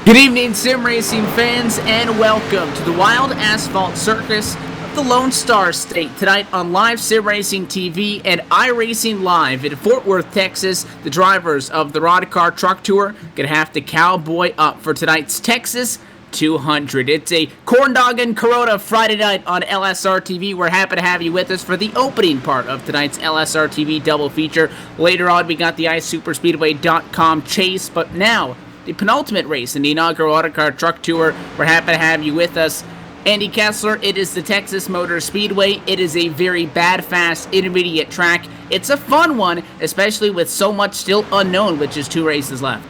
Good evening, sim racing fans, and welcome to the wild asphalt circus of the Lone Star State. Tonight on Live Sim Racing TV and iRacing Live in Fort Worth, Texas, the drivers of the RODDCAR Truck Tour gonna have to cowboy up for tonight's Texas 200. It's a corn dog and Corona Friday night on LSRTV. We're happy to have you with us for the opening part of tonight's LSRTV double feature. Later on, we got the iSuperspeedway.com chase, but now the penultimate race in the inaugural RODDCAR Truck Tour. We're happy to have you with us. Andy Kessler, it is the Texas Motor Speedway. It is a very bad, fast, intermediate track. It's a fun one, especially with so much still unknown, which is 2 races left.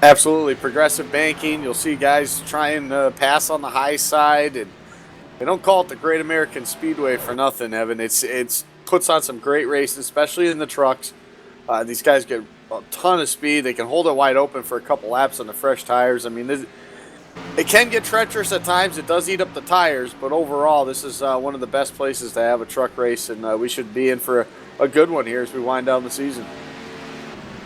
Absolutely. Progressive banking. You'll see guys trying to pass on the high side. And they don't call it the Great American Speedway for nothing, Evan. It's puts on some great races, especially in the trucks. These guys get a ton of speed. They can hold it wide open for a couple laps on the fresh tires. I mean, it can get treacherous at times. It does eat up the tires, but overall, this is one of the best places to have a truck race, and we should be in for a good one here as we wind down the season.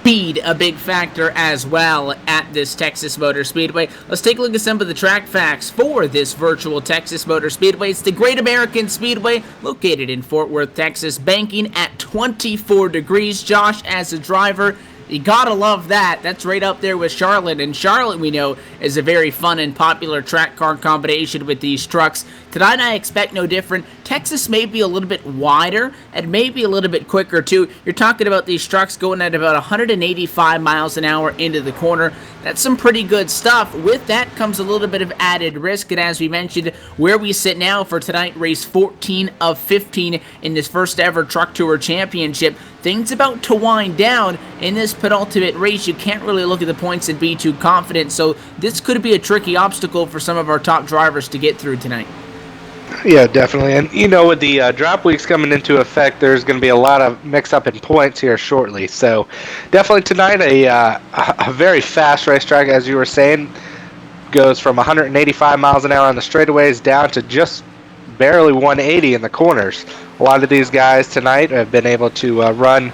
Speed, a big factor as well at this Texas Motor Speedway. Let's take a look at some of the track facts for this virtual Texas Motor Speedway. It's the Great American Speedway, located in Fort Worth, Texas, banking at 24 degrees. Josh, as a driver, you gotta love that. That's right up there with Charlotte, and Charlotte, we know, is a very fun and popular track car combination with these trucks. Tonight, I expect no different. Texas may be a little bit wider and maybe a little bit quicker, too. You're talking about these trucks going at about 185 miles an hour into the corner. That's some pretty good stuff. With that comes a little bit of added risk, and as we mentioned, where we sit now for tonight, race 14 of 15 in this first ever Truck Tour Championship, things about to wind down in this penultimate race. You can't really look at the points and be too confident, so this could be a tricky obstacle for some of our top drivers to get through tonight. Yeah, definitely. And, you know, with the drop weeks coming into effect, there's going to be a lot of mix-up in points here shortly. So definitely tonight, a very fast racetrack, as you were saying, goes from 185 miles an hour on the straightaways down to just barely 180 in the corners. A lot of these guys tonight have been able to run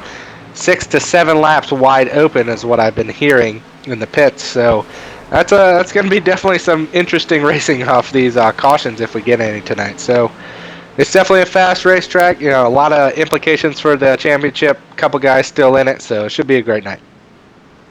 6 to 7 laps wide open, is what I've been hearing in the pits. So that's going to be definitely some interesting racing off these cautions if we get any tonight. So it's definitely a fast racetrack. You know, a lot of implications for the championship. A couple guys still in it, so it should be a great night.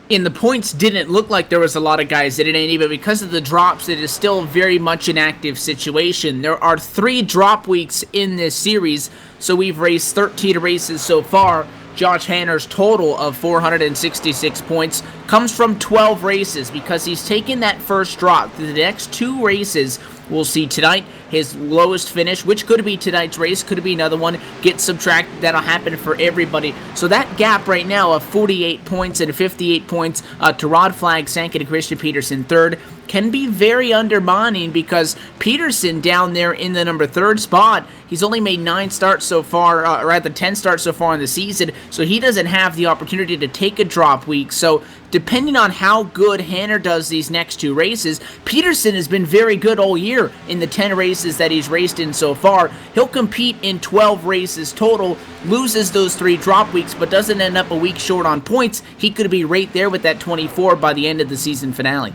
In the points, didn't look like there was a lot of guys in it, Andy, but because of the drops, it is still very much an active situation. There are 3 drop weeks in this series, so we've raced 13 races so far. Josh Hanner's total of 466 points comes from 12 races because he's taken that first drop. The next 2 races we'll see tonight, his lowest finish, which could be tonight's race, could be another one, get subtracted. That'll happen for everybody. So that gap right now of 48 points and 58 points to Rod Flag, second, and Christian Peterson third, can be very undermining because Peterson down there in the number 3rd spot, he's only made 9 starts so far, or rather 10 starts so far in the season, so he doesn't have the opportunity to take a drop week. So depending on how good Hanner does these next 2 races, Peterson has been very good all year in the 10 races that he's raced in so far. He'll compete in 12 races total, loses those 3 drop weeks, but doesn't end up a week short on points. He could be right there with that 24 by the end of the season finale.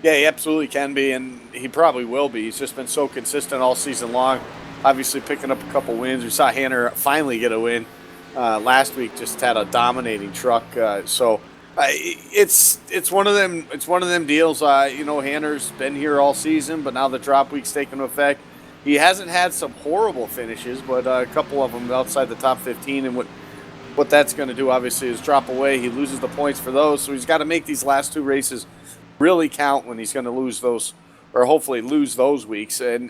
Yeah, he absolutely can be, and he probably will be. He's just been so consistent all season long. Obviously picking up a couple wins. We saw Hanner finally get a win last week. Just had a dominating truck. So it's one of them. It's one of them deals. You know, Hanner's been here all season, but now the drop week's taken effect. He hasn't had some horrible finishes, but a couple of them outside the top 15. And what that's going to do, obviously, is drop away. He loses the points for those, so he's got to make these last 2 races really count when he's going to lose those, or hopefully lose those weeks. And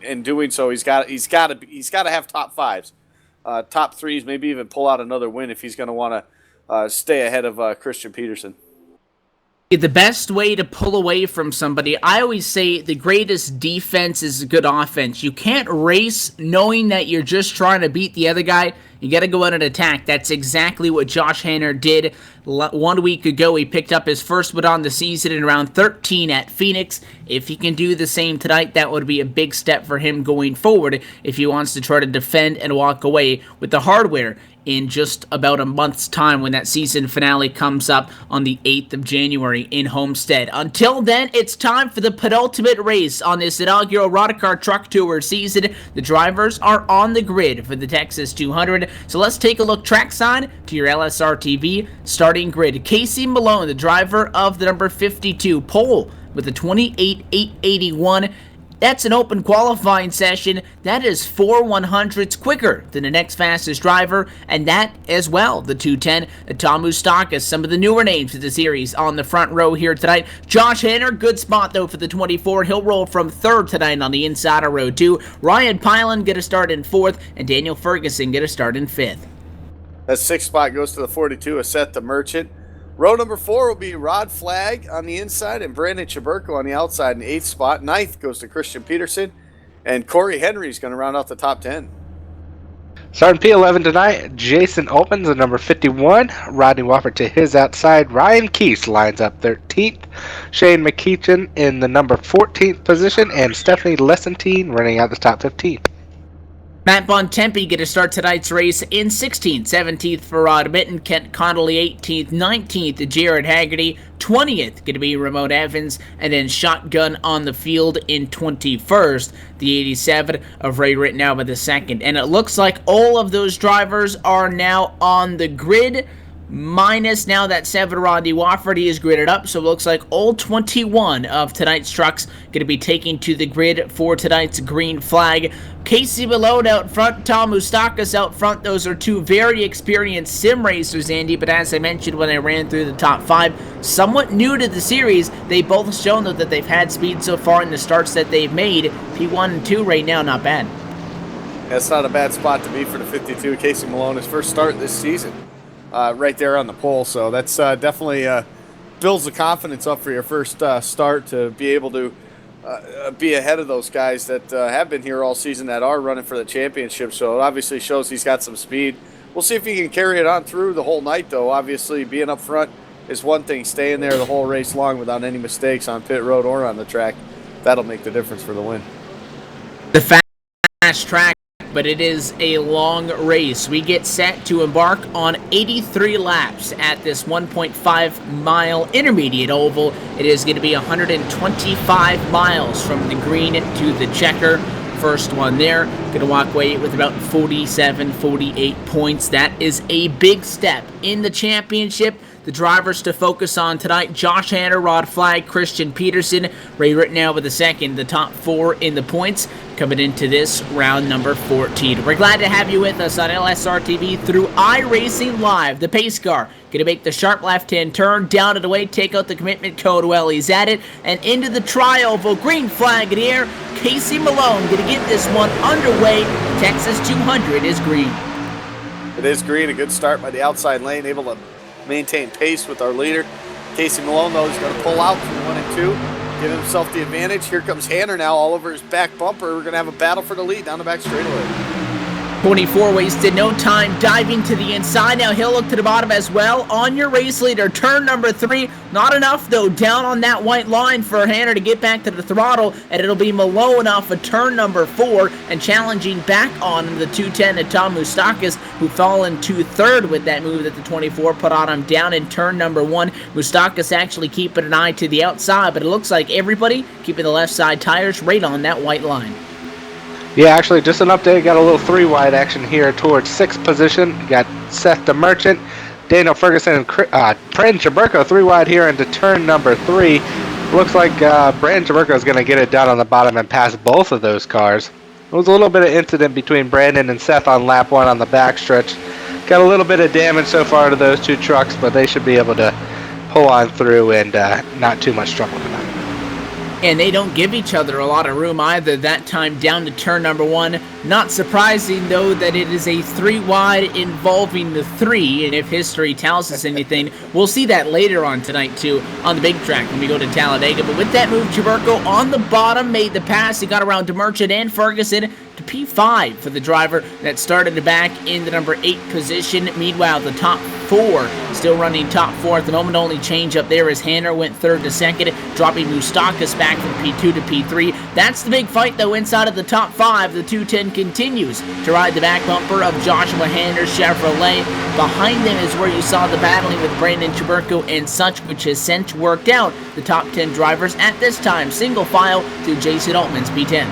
in doing so, he's got to have top 5s, top 3s, maybe even pull out another win if he's going to want to stay ahead of Christian Peterson. The best way to pull away from somebody, I always say the greatest defense is a good offense. You can't race knowing that you're just trying to beat the other guy. You got to go out and attack. That's exactly what Josh Hanner did 1 week ago. He picked up his first win on the season in round 13 at Phoenix. If he can do the same tonight, that would be a big step for him going forward if he wants to try to defend and walk away with the hardware in just about a month's time when that season finale comes up on the 8th of January in Homestead. Until then, it's time for the penultimate race on this inaugural RODDCAR Truck Tour season. The drivers are on the grid for the Texas 200, so let's take a look trackside to your LSRTV starting grid. Casey Malone, the driver of the number 52 pole with a 28.881. That's an open qualifying session. That is 4 100ths quicker than the next fastest driver, and that as well, the 210, Tom Moustakis, some of the newer names of the series on the front row here tonight. Josh Hanner, good spot though for the 24. He'll roll from third tonight on the inside of row 2. Ryan Pilen get a start in fourth, and Daniel Ferguson get a start in fifth. That sixth spot goes to the 42, Seth the Merchant. Row number 4 will be Rod Flagg on the inside and Brandon Chaburko on the outside in the 8th spot. 9th goes to Christian Peterson, and Corey Henry is going to round out the top 10. Starting P11 tonight, Jason opens at number 51. Rodney Wofford to his outside. Ryan Keese lines up 13th. Shane McKeechin in the number 14th position, and Stephanie Lessentine running out the top 15. Matt Bontempi get to start tonight's race in 16th, 17th for Rod Mitten, Kent Connolly 18th, 19th Jared Haggerty, 20th going to be Ramon Evans, and then shotgun on the field in 21st, the 87 of Ray Rittenau with the second. And it looks like all of those drivers are now on the grid, minus now that 7 Rodney Wofford. He is gridded up, so it looks like all 21 of tonight's trucks going to be taking to the grid for tonight's green flag. Casey Malone out front, Tom Moustakis out front. Those are two very experienced sim racers, Andy, but as I mentioned when I ran through the top 5, somewhat new to the series. They've both shown though that they've had speed so far in the starts that they've made. P1 and 2 right now, not bad. That's not a bad spot to be for the 52. Casey Malone, his first start this season. Right there on the pole, so that's definitely builds the confidence up for your first start to be able to be ahead of those guys that have been here all season that are running for the championship. So it obviously shows he's got some speed. We'll see if he can carry it on through the whole night, though. Obviously, being up front is one thing. Staying there the whole race long without any mistakes on pit road or on the track, that'll make the difference for the win. The fast track, but it is a long race. We get set to embark on 83 laps at this 1.5 mile intermediate oval. It is going to be 125 miles from the green to the checker. First one there, going to walk away with about 47, 48 points. That is a big step in the championship. The drivers to focus on tonight, Josh Hanner, Rod Flagg, Christian Peterson, Ray Rittenau with the second, the top 4 in the points coming into this round number 14. We're glad to have you with us on LSRTV through iRacing Live. The pace car going to make the sharp left-hand turn, down and away, take out the commitment code while he's at it, and into the tri-oval, green flag in the air. Casey Malone going to get this one underway. Texas 200 is green. It is green, a good start by the outside lane, able to maintain pace with our leader. Casey Malone, though, is going to pull out through 1 and 2, give himself the advantage. Here comes Hanner now all over his back bumper. We're going to have a battle for the lead down the back straightaway. 24 wasted no time diving to the inside. Now he'll look to the bottom as well. On your race leader, turn number 3. Not enough though, down on that white line for Hanner to get back to the throttle, and it'll be Malone off of turn number 4 and challenging back on the 210 to Tom Moustakis, who fell into third with that move that the 24 put on him down in turn number 1. Moustakis actually keeping an eye to the outside, but it looks like everybody keeping the left side tires right on that white line. Yeah, actually, just an update. Got a little 3-wide action here towards 6th position. Got Seth the Merchant, Daniel Ferguson, and Brandon Chaburko 3-wide here into turn number 3. Looks like Brandon Chaburko is going to get it done on the bottom and pass both of those cars. There was a little bit of incident between Brandon and Seth on lap 1 on the backstretch. Got a little bit of damage so far to those two trucks, but they should be able to pull on through and not too much trouble tonight. And they don't give each other a lot of room either. That time down to turn number 1. Not surprising, though, that it is a 3-wide involving the 3. And if history tells us anything, we'll see that later on tonight, too, on the big track when we go to Talladega. But with that move, Chaburko on the bottom made the pass. He got around to Merchant and Ferguson to P5 for the driver that started back in the number 8 position. Meanwhile, the top 4 still running top 4 at the moment. Only change up there as Hanner went 3rd to 2nd, dropping Moustakis back back from P2 to P3. That's the big fight, though, inside of the top 5. The 210 continues to ride the back bumper of Joshua Hanner's Chevrolet. Behind them is where you saw the battling with Brandon Chuberko and such, which has since worked out. The top 10 drivers at this time, single file through Jason Altman's P10.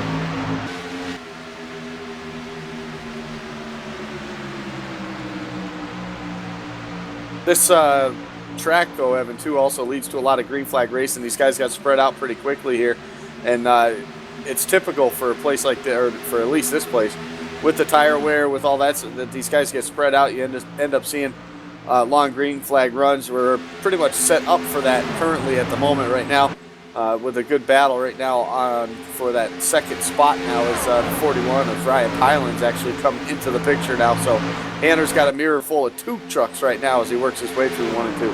This track, though, Evan, too, also leads to a lot of green flag racing. These guys got spread out pretty quickly here, and it's typical for a place like that, or for at least this place, with the tire wear, with all that, so that these guys get spread out. You end up seeing long green flag runs. We're pretty much set up for that currently at the moment right now, with a good battle right now for that second spot now is the 41 of Ryan Pylan's actually come into the picture now. So Hanner's got a mirror full of 2 trucks right now as he works his way through 1 and 2.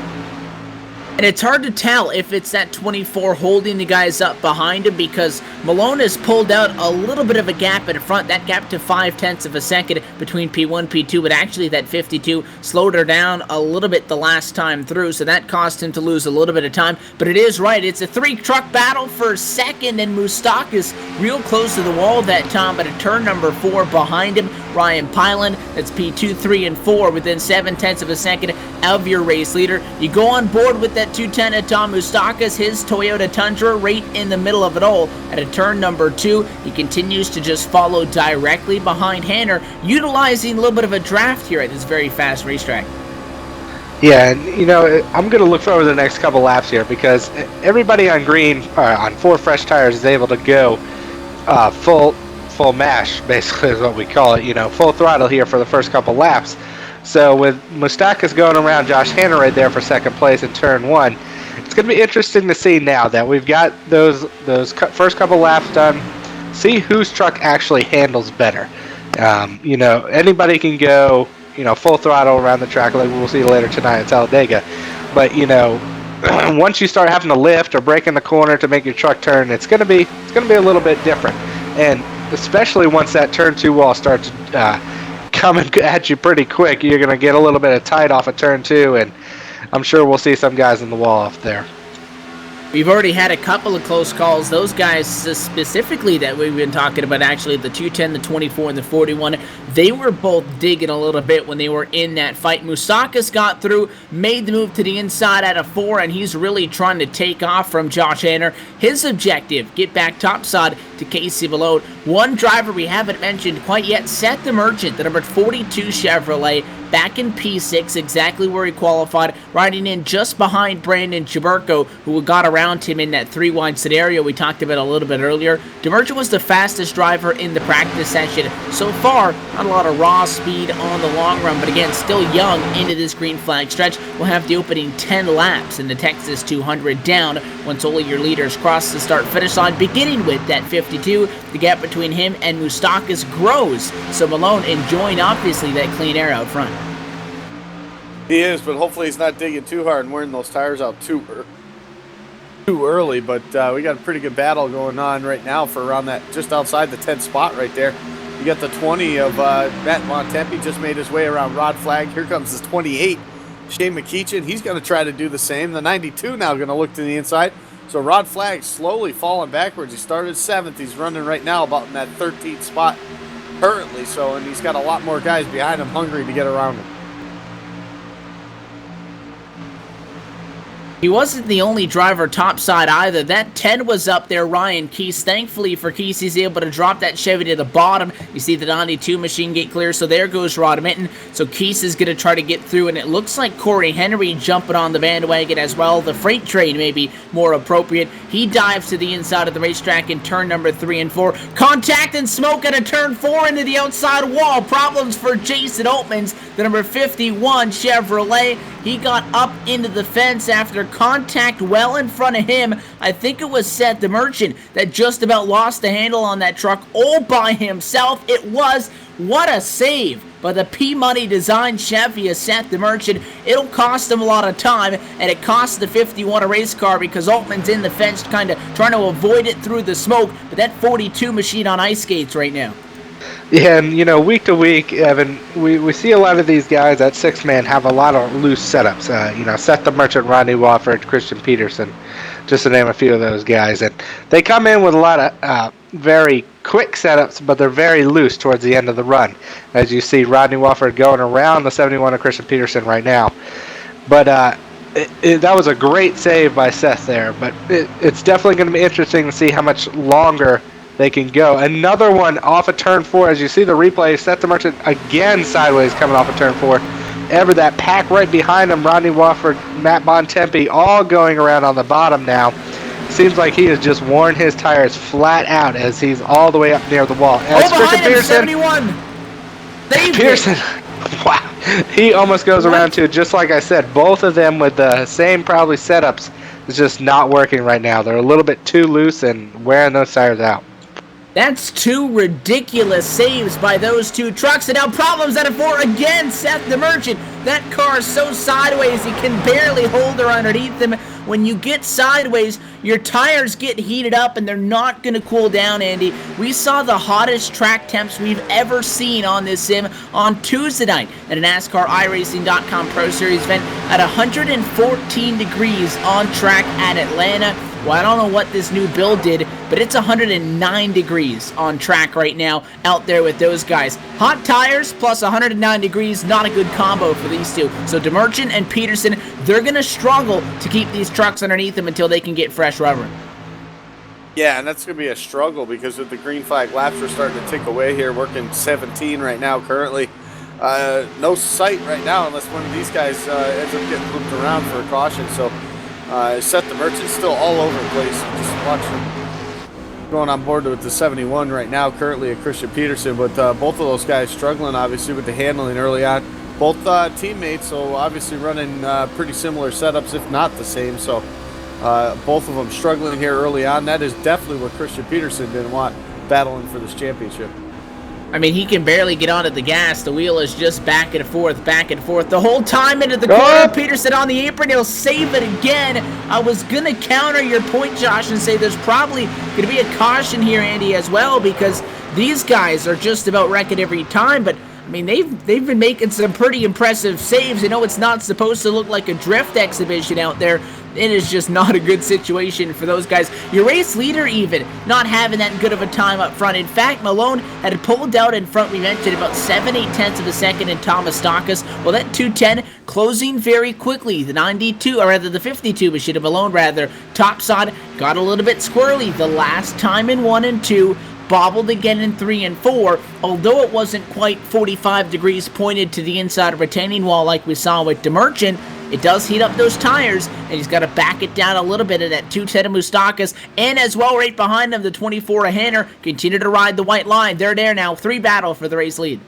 And it's hard to tell if it's that 24 holding the guys up behind him, because Malone has pulled out a little bit of a gap in front. That gap to 0.5 of a second between P1 P2, but actually that 52 slowed her down a little bit the last time through, so that caused him to lose a little bit of time. But it is right, it's a 3-truck battle for second, and Mustak is real close to the wall that time, but at turn number 4 behind him, Ryan Pylan, that's P2, 3, and 4 within 0.7 of a second of your race leader. You go on board with that 210 at Tom Mustakas, his Toyota Tundra, right in the middle of it all. At a turn number 2, he continues to just follow directly behind Hanner, utilizing a little bit of a draft here at this very fast racetrack. Yeah, and you know, I'm going to look forward to the next couple laps here, because everybody on green, on 4 fresh tires, is able to go full mash, basically is what we call it, you know, full throttle here for the first couple laps. So with Mustakas going around Josh Hanner right there for second place in turn 1, it's going to be interesting to see now that we've got those first couple laps done, see whose truck actually handles better. You know, anybody can go, you know, full throttle around the track like we'll see later tonight at Talladega. But, you know, once you start having to lift or break in the corner to make your truck turn, it's going to be a little bit different. And especially once that turn 2 wall starts coming at you pretty quick, you're going to get a little bit of tight off of turn 2, and I'm sure we'll see some guys in the wall off there. We've already had a couple of close calls. Those guys specifically that we've been talking about, actually, the 210, the 24, and the 41, they were both digging a little bit when they were in that fight. Mustakas got through, made the move to the inside out of 4, and he's really trying to take off from Josh Hanner. His objective, get back topside to Casey Malone. One driver we haven't mentioned quite yet, Seth the Merchant, the number 42 Chevrolet, back in P6, exactly where he qualified, riding in just behind Brandon Chuberko, who got around him in that 3-wide scenario we talked about a little bit earlier. DeMerchant was the fastest driver in the practice session. So far, not a lot of raw speed on the long run, but again, still young into this green flag stretch. We'll have the opening 10 laps in the Texas 200 down once all of your leaders cross the start-finish line, beginning with that 52. The gap between him and Mustakas grows, so Malone enjoying, obviously, that clean air out front. He is, but hopefully he's not digging too hard and wearing those tires out too early. But we got a pretty good battle going on right now for around that, just outside the 10th spot right there. You got the 20 of Matt Montempi just made his way around Rod Flag. Here comes his 28, Shane McKeechin. He's going to try to do the same. The 92 now going to look to the inside. So Rod Flag slowly falling backwards. He started 7th. He's running right now about in that 13th spot currently. So, and he's got a lot more guys behind him hungry to get around him. He wasn't the only driver topside either. That 10 was up there, Ryan Keese. Thankfully for Keese, he's able to drop that Chevy to the bottom. You see the 92 machine get clear, so there goes Rod Minton. So Keese is going to try to get through, and it looks like Corey Henry jumping on the bandwagon as well. The freight train may be more appropriate. He dives to the inside of the racetrack in turn number 3 and 4. Contact and smoke at a turn 4 into the outside wall. Problems for Jason Altman's, the number 51 Chevrolet. He got up into the fence after contact well in front of him. I think it was Seth the Merchant that just about lost the handle on that truck all by himself. It was. What a save by the P-Money Design Chevy of Seth the Merchant. It'll cost him a lot of time, and it costs the 51 a race car because Altman's in the fence kind of trying to avoid it through the smoke, but that 42 machine on ice skates right now. Yeah, and you know, week to week, Evan, we see a lot of these guys at 6-man have a lot of loose setups. You know, Seth the Merchant, Rodney Wofford, Christian Peterson, just to name a few of those guys. And they come in with a lot of very quick setups, but they're very loose towards the end of the run. As you see Rodney Wofford going around the 71 of Christian Peterson right now. But that was a great save by Seth there. But it's definitely going to be interesting to see how much longer they can go. Another one off of turn 4. As you see the replay, Seth the Merchant again sideways coming off of turn 4. Ever that pack right behind him, Rodney Wofford, Matt Bontempi, all going around on the bottom now. Seems like he has just worn his tires flat out as he's all the way up near the wall. As behind him, 71. Pearson, wow, he almost goes around too. Just like I said, both of them with the same probably setups is just not working right now. They're a little bit too loose and wearing those tires out. That's 2 ridiculous saves by those 2 trucks, and now problems out of 4 again. Seth the Merchant, that car is so sideways he can barely hold her underneath him. When you get sideways, your tires get heated up and they're not going to cool down, Andy. We saw the hottest track temps we've ever seen on this sim on Tuesday night at a NASCAR iRacing.com Pro Series event at 114 degrees on track at Atlanta. Well, I don't know what this new build did, but it's 109 degrees on track right now out there with those guys. Hot tires plus 109 degrees, not a good combo for these two. So DeMerchant and Peterson, they're going to struggle to keep these trucks underneath them until they can get fresh rubber. Yeah, and that's going to be a struggle because with the green flag laps, we're starting to tick away here, working 17 right now currently. No sight right now unless one of these guys ends up getting looped around for a caution. So Seth the Merchant still all over the place. Just watch him going on board with the 71 right now, currently at Christian Peterson. But both of those guys struggling, obviously, with the handling early on. Both teammates, so obviously running pretty similar setups, if not the same. So both of them struggling here early on. That is definitely what Christian Peterson didn't want, battling for this championship. I mean, he can barely get onto the gas. The wheel is just back and forth the whole time into the corner. Peterson on the apron. He'll save it again. I was going to counter your point, Josh, and say there's probably going to be a caution here, Andy, as well, because these guys are just about wrecking every time. But, I mean, they've been making some pretty impressive saves. I know it's not supposed to look like a drift exhibition out there. It is just not a good situation for those guys. Your race leader even not having that good of a time up front. In fact, Malone had pulled out in front, we mentioned, about 7/8 of a second in Thomas Stockus. Well, that 210 closing very quickly. The 92, or rather the 52 machine of Malone, rather, topside got a little bit squirrely the last time in 1 and 2. Bobbled again in 3 and 4, although it wasn't quite 45 degrees pointed to the inside of retaining wall like we saw with DeMerchant. It does heat up those tires, and he's got to back it down a little bit at that 210 of Moustakis, and as well right behind him, the 24 of Hanner continue to ride the white line. They're there now, 3 battle for the race lead.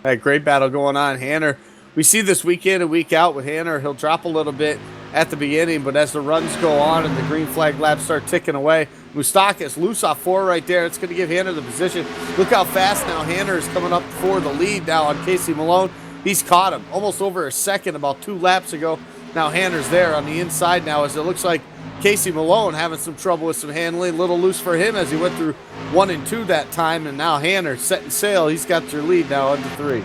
That great battle going on. Hanner, we see this week in and week out with Hanner. He'll drop a little bit at the beginning, but as the runs go on and the green flag laps start ticking away, Moustakis loose off 4 right there. It's going to give Hanner the position. Look how fast now Hanner is coming up for the lead now on Casey Malone. He's caught him almost over a second about 2 laps ago. Now Hanner's there on the inside now as it looks like Casey Malone having some trouble with some handling. A little loose for him as he went through 1 and 2 that time. And now Hanner setting sail. He's got your lead now under 3.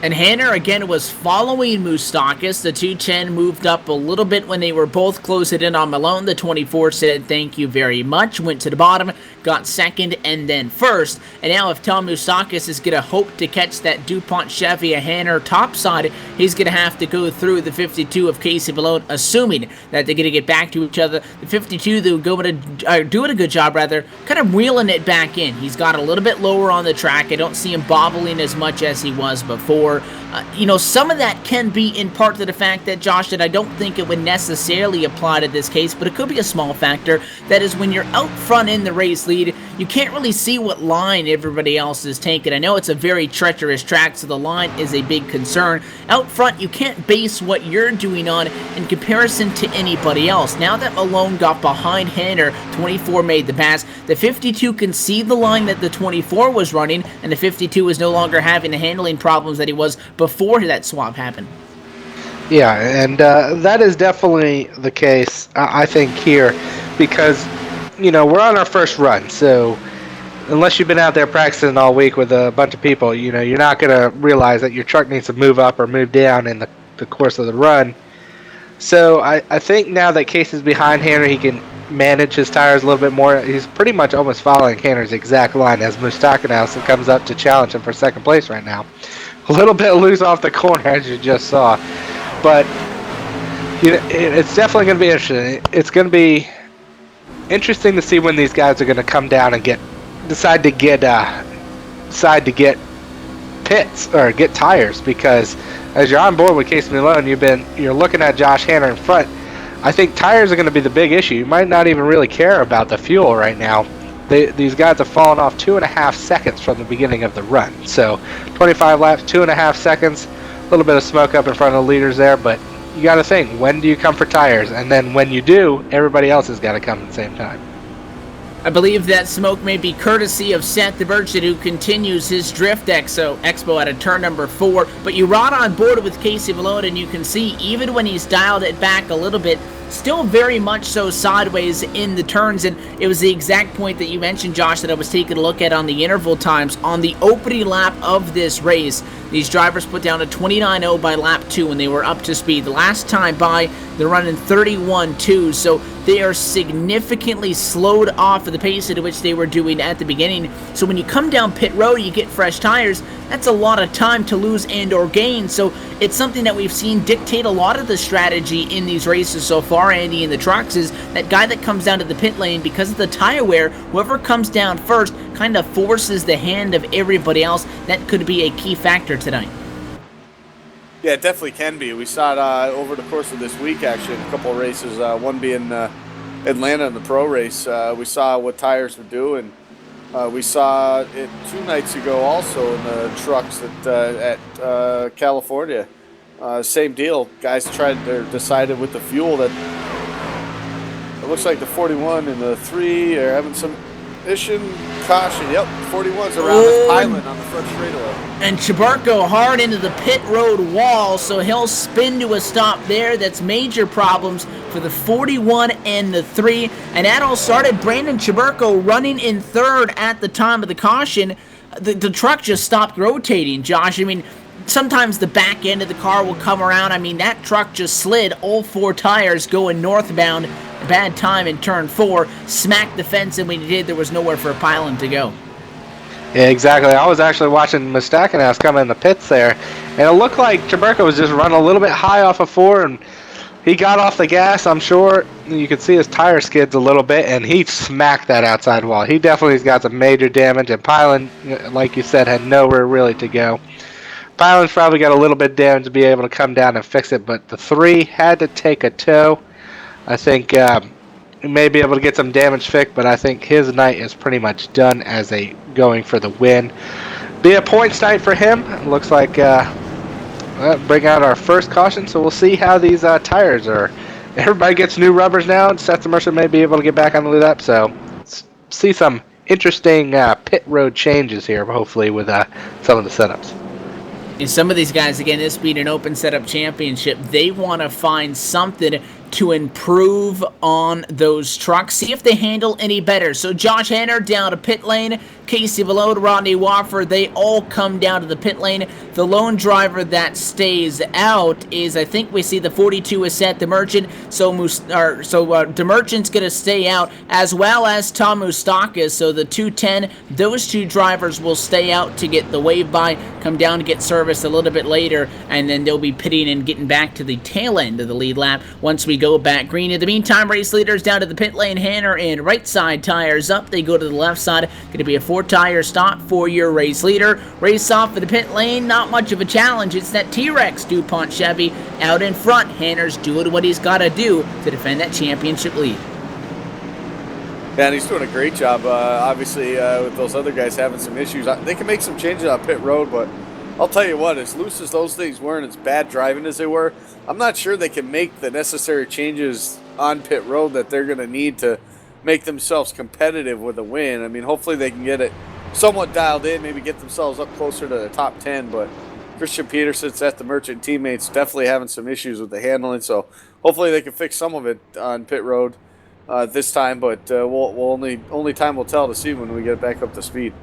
And Hanner, again, was following Moustakis. The 210 moved up a little bit when they were both closing in on Malone. The 24 said, thank you very much. Went to the bottom, got second, and then first. And now if Tom Moustakis is going to hope to catch that DuPont Chevy Hanner topside, he's going to have to go through the 52 of Casey Malone, assuming that they're going to get back to each other. The 52, they're doing a good job, rather, kind of reeling it back in. He's got a little bit lower on the track. I don't see him bobbling as much as he was before. Some of that can be in part to the fact that, Josh, that I don't think it would necessarily apply to this case, but it could be a small factor. That is, when you're out front in the race lead, you can't really see what line everybody else is taking. I know it's a very treacherous track, so the line is a big concern. Out front, you can't base what you're doing on in comparison to anybody else. Now that Malone got behind Hanner, 24 made the pass. The 52 can see the line that the 24 was running, and the 52 is no longer having the handling problems that he was before that swap happened. Yeah, and that is definitely the case, I think, here, because, we're on our first run, so unless you've been out there practicing all week with a bunch of people, you're not going to realize that your truck needs to move up or move down in the course of the run. So I think now that Case is behind Hanner, he can manage his tires a little bit more. He's pretty much almost following Hanner's exact line as Mustakanaus comes up to challenge him for second place right now. A little bit loose off the corner, as you just saw. But it's definitely going to be interesting. It's going to be interesting to see when these guys are going to come down and decide to get pits or get tires, because as you're on board with Case Malone, you're looking at Josh Hanner in front. I think tires are going to be the big issue. You might not even really care about the fuel right now. These guys have fallen off 2.5 seconds from the beginning of the run. So 25 laps, 2.5 seconds, a little bit of smoke up in front of the leaders there, but you got to think, when do you come for tires? And then when you do, everybody else has got to come at the same time. I believe that smoke may be courtesy of Seth the Merchant, who continues his drift expo at a turn number 4. But you ride on board with Casey Malone, and you can see, even when he's dialed it back a little bit, still very much so sideways in the turns. And it was the exact point that you mentioned, Josh, that I was taking a look at on the interval times. On the opening lap of this race, these drivers put down a 29.0 by lap 2 when they were up to speed. The last time by, they're running 31.2, so they are significantly slowed off of the pace at which they were doing at the beginning. So when you come down pit road, you get fresh tires. That's a lot of time to lose and or gain. So it's something that we've seen dictate a lot of the strategy in these races so far, Andy, in the trucks, is that guy that comes down to the pit lane, because of the tire wear, whoever comes down first kind of forces the hand of everybody else. That could be a key factor tonight. Yeah, it definitely can be. We saw it over the course of this week, actually, in a couple of races, one being Atlanta in the pro race. We saw what tires would do, and we saw it 2 nights ago also in the trucks at California. Same deal. Guys decided with the fuel that it looks like the 41 and the 3 are having some issue. Caution. Yep, 41's around this island on the front straightaway. And Chabarko hard into the pit road wall, so he'll spin to a stop there. That's major problems for the 41 and the 3. And that all started Brandon Chabarko running in third at the time of the caution. The truck just stopped rotating, Josh. I mean, sometimes the back end of the car will come around. I mean, that truck just slid all 4 tires going northbound. Bad time in turn 4, smacked the fence, and when he did, there was nowhere for a pylon to go. Yeah, exactly. I was actually watching Mustakanaus come in the pits there, and it looked like Chabarko was just running a little bit high off of 4, and he got off the gas, I'm sure. You could see his tire skids a little bit, and he smacked that outside wall. He definitely has got some major damage, and pylon, like you said, had nowhere really to go. Pylon's probably got a little bit of damage to be able to come down and fix it, but the 3 had to take a tow. I think he may be able to get some damage fixed, but I think his night is pretty much done as a going for the win. Be a points night for him. Looks like bring out our first caution, so we'll see how these tires are. Everybody gets new rubbers now, and Seth Mercer may be able to get back on the lead up, so see some interesting pit road changes here, hopefully, with some of the setups. And some of these guys, again, this being an open setup championship, they want to find something to improve on those trucks, see if they handle any better. So Josh Hanner down to pit lane, Casey Malone, Rodney Wofford, they all come down to the pit lane. The lone driver that stays out is, I think we see the 42 is Seth the Merchant, so the Merchant's going to stay out, as well as Tom Moustakis. So the 210, those 2 drivers will stay out to get the wave by, come down to get service a little bit later, and then they'll be pitting and getting back to the tail end of the lead lap once we go back green. In the meantime, race leaders down to the pit lane. Hanner and right side tires up. They go to the left side. Going to be a 4-tire stop for your race leader. Race off for the pit lane. Not much of a challenge. It's that T-Rex DuPont Chevy out in front. Hanner's doing what he's got to do to defend that championship lead. Yeah, and he's doing a great job. Obviously, with those other guys having some issues, they can make some changes on pit road, but I'll tell you what, as loose as those things were and as bad driving as they were, I'm not sure they can make the necessary changes on pit road that they're going to need to make themselves competitive with a win. I mean, hopefully they can get it somewhat dialed in, maybe get themselves up closer to the top 10, but Christian Peterson's at the Merchant teammates definitely having some issues with the handling, so hopefully they can fix some of it on pit road this time, but we'll only time will tell to see when we get back up to speed.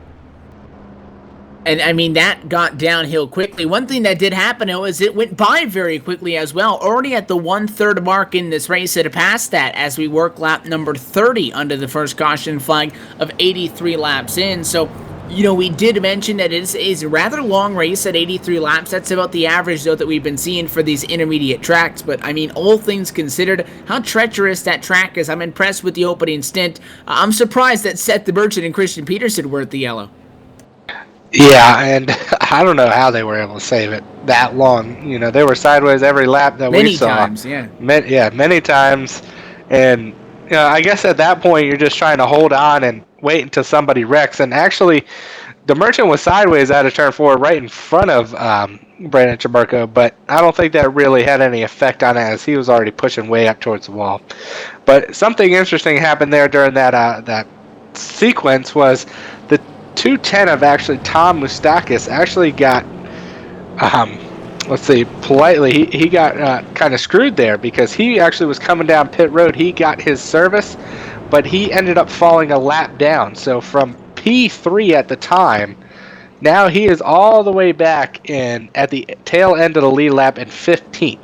And I mean, that got downhill quickly. One thing that did happen, though, is it went by very quickly as well. Already at the 1/3 mark in this race, it had passed that as we work lap number 30 under the first caution flag of 83 laps in. So, we did mention that it is a rather long race at 83 laps. That's about the average, though, that we've been seeing for these intermediate tracks. But, I mean, all things considered, how treacherous that track is. I'm impressed with the opening stint. I'm surprised that Seth the Merchant and Christian Peterson were at the yellow. Yeah, and I don't know how they were able to save it that long. They were sideways every lap that we saw. Many times, yeah. Many times. And, I guess at that point, you're just trying to hold on and wait until somebody wrecks. And actually, the Merchant was sideways out of turn 4 right in front of Brandon Chaburko, but I don't think that really had any effect on it as he was already pushing way up towards the wall. But something interesting happened there during that sequence was the 210 of actually Tom Moustakis actually got, politely, he got kind of screwed there because he actually was coming down pit road. He got his service, but he ended up falling a lap down. So from P3 at the time, now he is all the way back in at the tail end of the lead lap in 15th,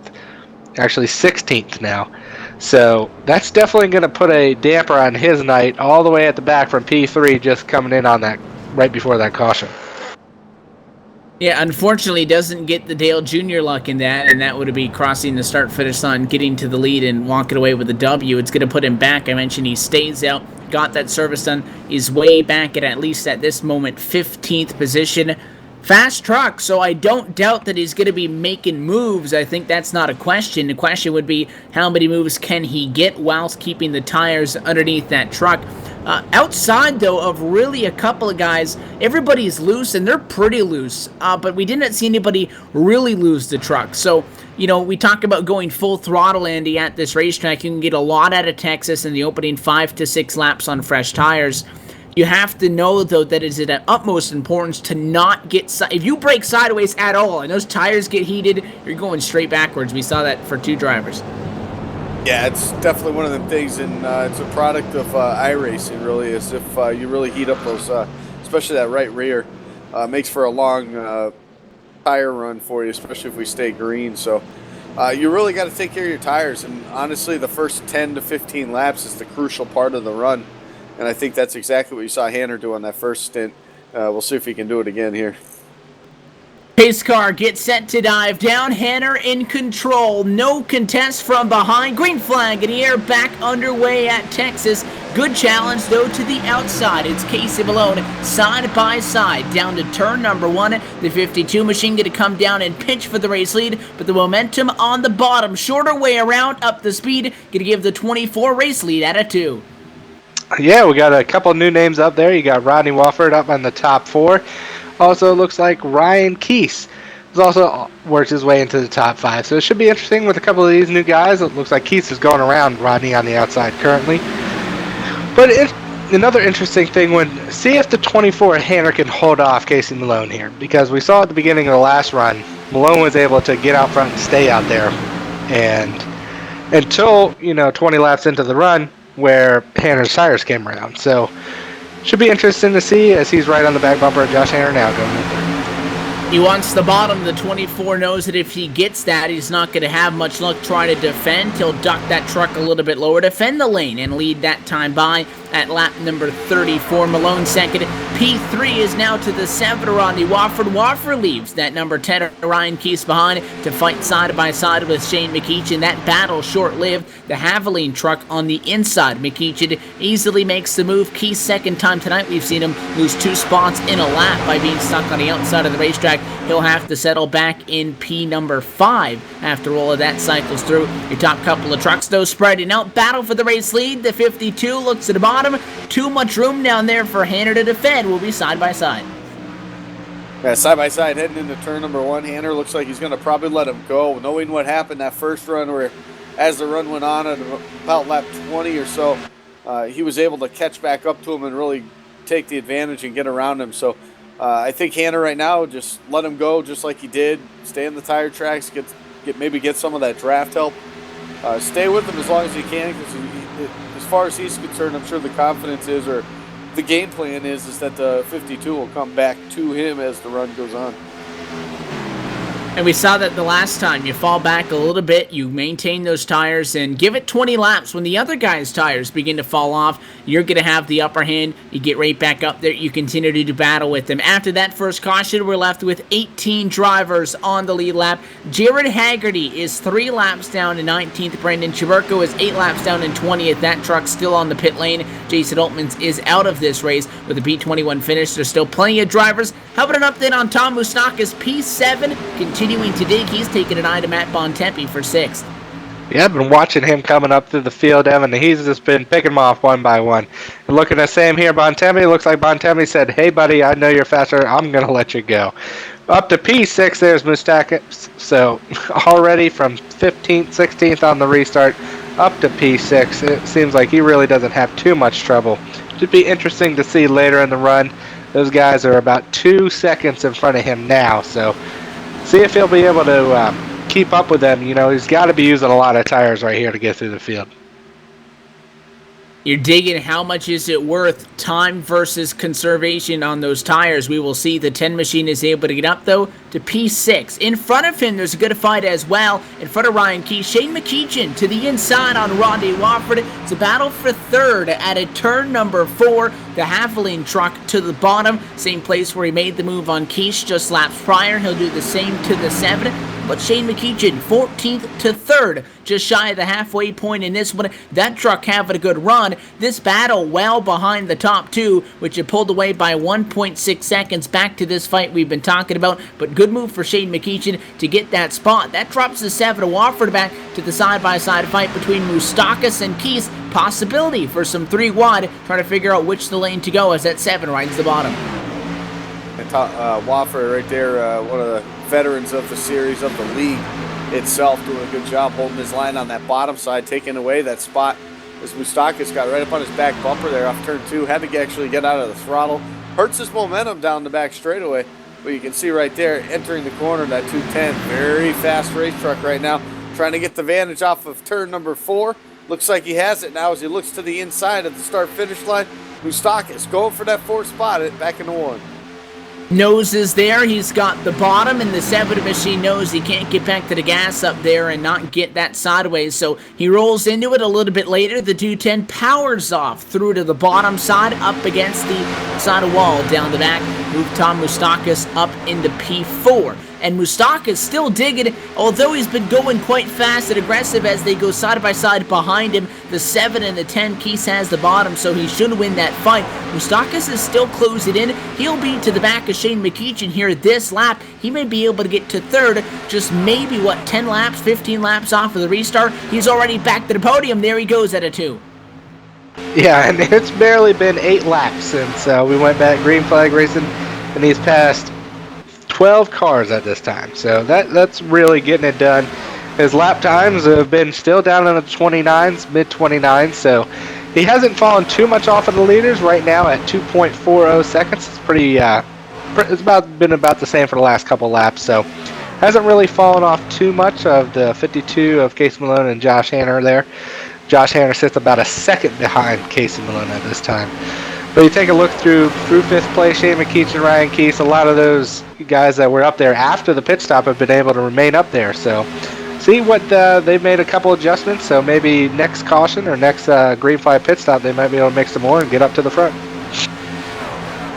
actually 16th now. So that's definitely going to put a damper on his night all the way at the back from P3 just coming in on that right before that caution. Yeah, unfortunately, doesn't get the Dale Jr. luck in that, and that would be crossing the start-finish line, getting to the lead, and walking away with a W. It's going to put him back. I mentioned he stays out, got that service done, is way back at least at this moment, 15th position. Fast truck, so I don't doubt that he's going to be making moves. I think that's not a question. The question would be how many moves can he get whilst keeping the tires underneath that truck. Outside, though, of really a couple of guys, everybody's loose, and they're pretty loose, but we didn't see anybody really lose the truck. So, we talk about going full throttle, Andy, at this racetrack. You can get a lot out of Texas in the opening 5 to 6 laps on fresh tires. You have to know, though, that it is of utmost importance to not get... If you brake sideways at all and those tires get heated, you're going straight backwards. We saw that for 2 drivers. Yeah, it's definitely one of them things, and it's a product of iRacing, really, is if you really heat up those, especially that right rear, makes for a long tire run for you, especially if we stay green. So you really got to take care of your tires, and honestly, the first 10 to 15 laps is the crucial part of the run. And I think that's exactly what you saw Hanner do on that first stint. We'll see if he can do it again here. Pace car gets set to dive down. Hanner in control. No contest from behind. Green flag in the air. Back underway at Texas. Good challenge, though, to the outside. It's Casey Malone side by side down to turn number 1. The 52 machine going to come down and pinch for the race lead, but the momentum on the bottom. Shorter way around, up the speed. Going to give the 24 race lead at a 2. Yeah, we got a couple new names up there. You got Rodney Wofford up on the top 4. Also, looks like Ryan Keese has also worked his way into the top 5. So it should be interesting with a couple of these new guys. It looks like Keese is going around Rodney on the outside currently. But another interesting thing, see if the 24 Hanner can hold off Casey Malone here. Because we saw at the beginning of the last run, Malone was able to get out front and stay out there. And until, 20 laps into the run, where Hanner's tires came around. So, should be interesting to see as he's right on the back bumper of Josh Hanner now going in third. He wants the bottom. The 24 knows that if he gets that, he's not going to have much luck trying to defend. He'll duck that truck a little bit lower, defend the lane, and lead that time by at lap number 34. Malone second. P3 is now to the 7 Rodney Wofford. Wofford leaves that number 10 Ryan Keese behind to fight side by side with Shane McEachin. That battle short-lived. The Haviline truck on the inside. McEachin easily makes the move. Keese second time tonight. We've seen him lose 2 spots in a lap by being stuck on the outside of the racetrack. He'll have to settle back in P number 5 after all of that cycles through. Your top couple of trucks, though, spreading out. Battle for the race lead. The 52 looks at the bottom. Too much room down there for Hanner to defend. Will be side by side. Yeah, side by side heading into turn number 1. Hanner looks like he's going to probably let him go, knowing what happened that first run where as the run went on at about lap 20 or so, he was able to catch back up to him and really take the advantage and get around him. So I think Hanner right now, just let him go just like he did. Stay in the tire tracks, maybe get some of that draft help. Stay with him as long as you can, because as far as he's concerned, I'm sure the confidence is, or the game plan is that the 52 will come back to him as the run goes on. And we saw that the last time. You fall back a little bit, you maintain those tires, and give it 20 laps. When the other guy's tires begin to fall off, you're going to have the upper hand. You get right back up there. You continue to do battle with them. After that first caution, we're left with 18 drivers on the lead lap. Jared Haggerty is 3 laps down in 19th. Brandon Chiburko is 8 laps down in 20th. That truck's still on the pit lane. Jason Altmans is out of this race with a P21 finish. There's still plenty of drivers. How about an update on Tom Mustaka's P7? Continuing to dig, he's taking an eye to Matt Bontempi for 6th. Yeah, I've been watching him coming up through the field, Evan, and he's just been picking them off one by one. And looking at Sam here, Bontempi, looks like Bontempi said, hey, buddy, I know you're faster. I'm going to let you go. Up to P6, there's Mustaka. So already from 15th, 16th on the restart, up to P6. It seems like he really doesn't have too much trouble. Should be interesting to see later in the run. Those guys are about 2 seconds in front of him now, so see if he'll be able to keep up with them. You know, he's got to be using a lot of tires right here to get through the field. You're digging how much is it worth, time versus conservation on those tires. We will see. The 10 machine is able to get up, though, to P6. In front of him, there's a good fight as well. In front of Ryan Key, Shane McKeechan to the inside on Rodney Wofford. It's a battle for 3rd at a turn number 4. The Haviland truck to the bottom. Same place where he made the move on Keish just laps prior. He'll do the same to the 7. But Shane McKeechan, 14th to 3rd, just shy of the halfway point in this one. That truck having a good run. This battle well behind the top 2, which had pulled away by 1.6 seconds back to this fight we've been talking about. But good move for Shane McKeechan to get that spot. That drops the 7 of Wofford back to the side-by-side fight between Moustakas and Keys. Possibility for some 3 wide, trying to figure out which the lane to go as that 7 rides the bottom. And Wofford right there, one of the veterans of the series, of the league itself, doing a good job holding his line on that bottom side, taking away that spot as Moustakas got right up on his back bumper there off turn 2, had to actually get out of the throttle, hurts his momentum down the back straightaway. But you can see right there, entering the corner, that 210, very fast race truck right now, trying to get the advantage off of turn number 4. Looks like he has it now as he looks to the inside of the start-finish line. Moustakas going for that 4th spot, back into 1. Nose is there. He's got the bottom, and the 7 machine knows he can't get back to the gas up there and not get that sideways. So he rolls into it a little bit later. The 210 powers off through to the bottom side, up against the side of wall down the back. Move Tom Moustakas up into P4. And Moustakas still digging, although he's been going quite fast and aggressive as they go side by side behind him. The 7 and the 10, Keys has the bottom, so he should win that fight. Moustakas is still closing in. He'll be to the back of Shane McKeechan here this lap. He may be able to get to 3rd, just maybe, 10 laps, 15 laps off of the restart. He's already back to the podium. There he goes at a 2. Yeah, and it's barely been 8 laps since we went back green flag racing, and he's passed 12 cars at this time, so that's really getting it done. His lap times have been still down in the 29s, mid-29s, so he hasn't fallen too much off of the leaders right now at 2.40 seconds. It's pretty, it's been about the same for the last couple laps, so hasn't really fallen off too much of the 52 of Casey Malone and Josh Hanner there. Josh Hanner sits about a second behind Casey Malone at this time. But you take a look through 5th place, Shane McKeechan, Ryan Keese, a lot of those guys that were up there after the pit stop have been able to remain up there. So see what they've made a couple adjustments. So maybe next caution or next green flag pit stop, they might be able to make some more and get up to the front.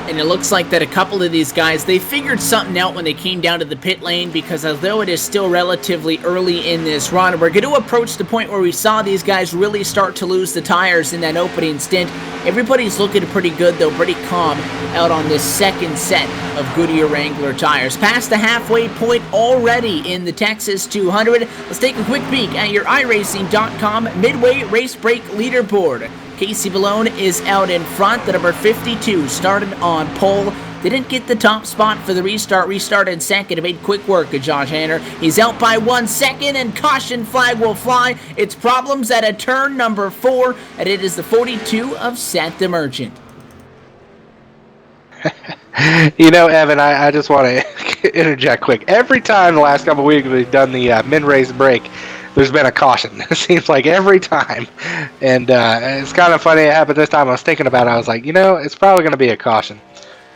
And it looks like that a couple of these guys, they figured something out when they came down to the pit lane, because although it is still relatively early in this run, we're going to approach the point where we saw these guys really start to lose the tires in that opening stint. Everybody's looking pretty good, though, pretty calm out on this second set of Goodyear Wrangler tires. Past the halfway point already in the Texas 200. Let's take a quick peek at your iRacing.com Midway Race Break leaderboard. Casey Malone is out in front. The number 52 started on pole. Didn't get the top spot for the restart. Restarted second. Made quick work of Josh Hanner. He's out by 1 second, and caution flag will fly. It's problems at a turn number 4, and it is the 42 of Seth the Merchant. You know, Evan, I just want to interject quick. Every time the last couple of weeks we've done the min race break, there's been a caution. It seems like every time. And it's kind of funny it happened this time. I was thinking about it. I was like, it's probably going to be a caution.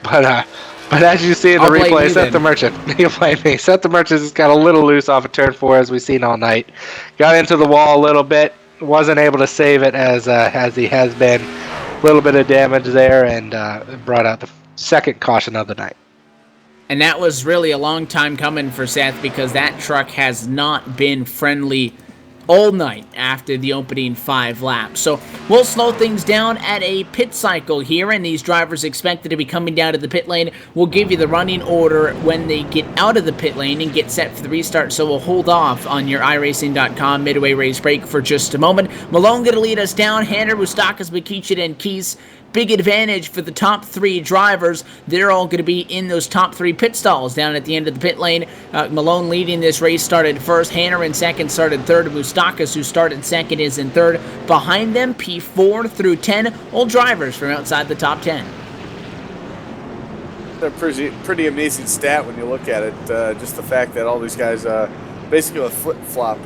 But as you see in the I'll blame replay, you Seth the then. Merchant, you blame me. Seth the Merchant just got a little loose off of turn 4, as we've seen all night. Got into the wall a little bit. Wasn't able to save it as he has been. A little bit of damage there, and brought out the second caution of the night. And that was really a long time coming for Seth, because that truck has not been friendly all night after the opening 5 laps. So we'll slow things down at a pit cycle here, and these drivers expected to be coming down to the pit lane. We'll give you the running order when they get out of the pit lane and get set for the restart, so we'll hold off on your iRacing.com midway race break for just a moment. Malone going to lead us down. Hanner, Mustakas, Mikichin, and Keese. Big advantage for the top 3 drivers. They're all going to be in those top 3 pit stalls down at the end of the pit lane. Malone leading this race started first. Hanner in second started third. Mustakas, who started second, is in third. Behind them, P4 through 10, all drivers from outside the top 10. That's a pretty amazing stat when you look at it. Just the fact that all these guys basically a flip-flop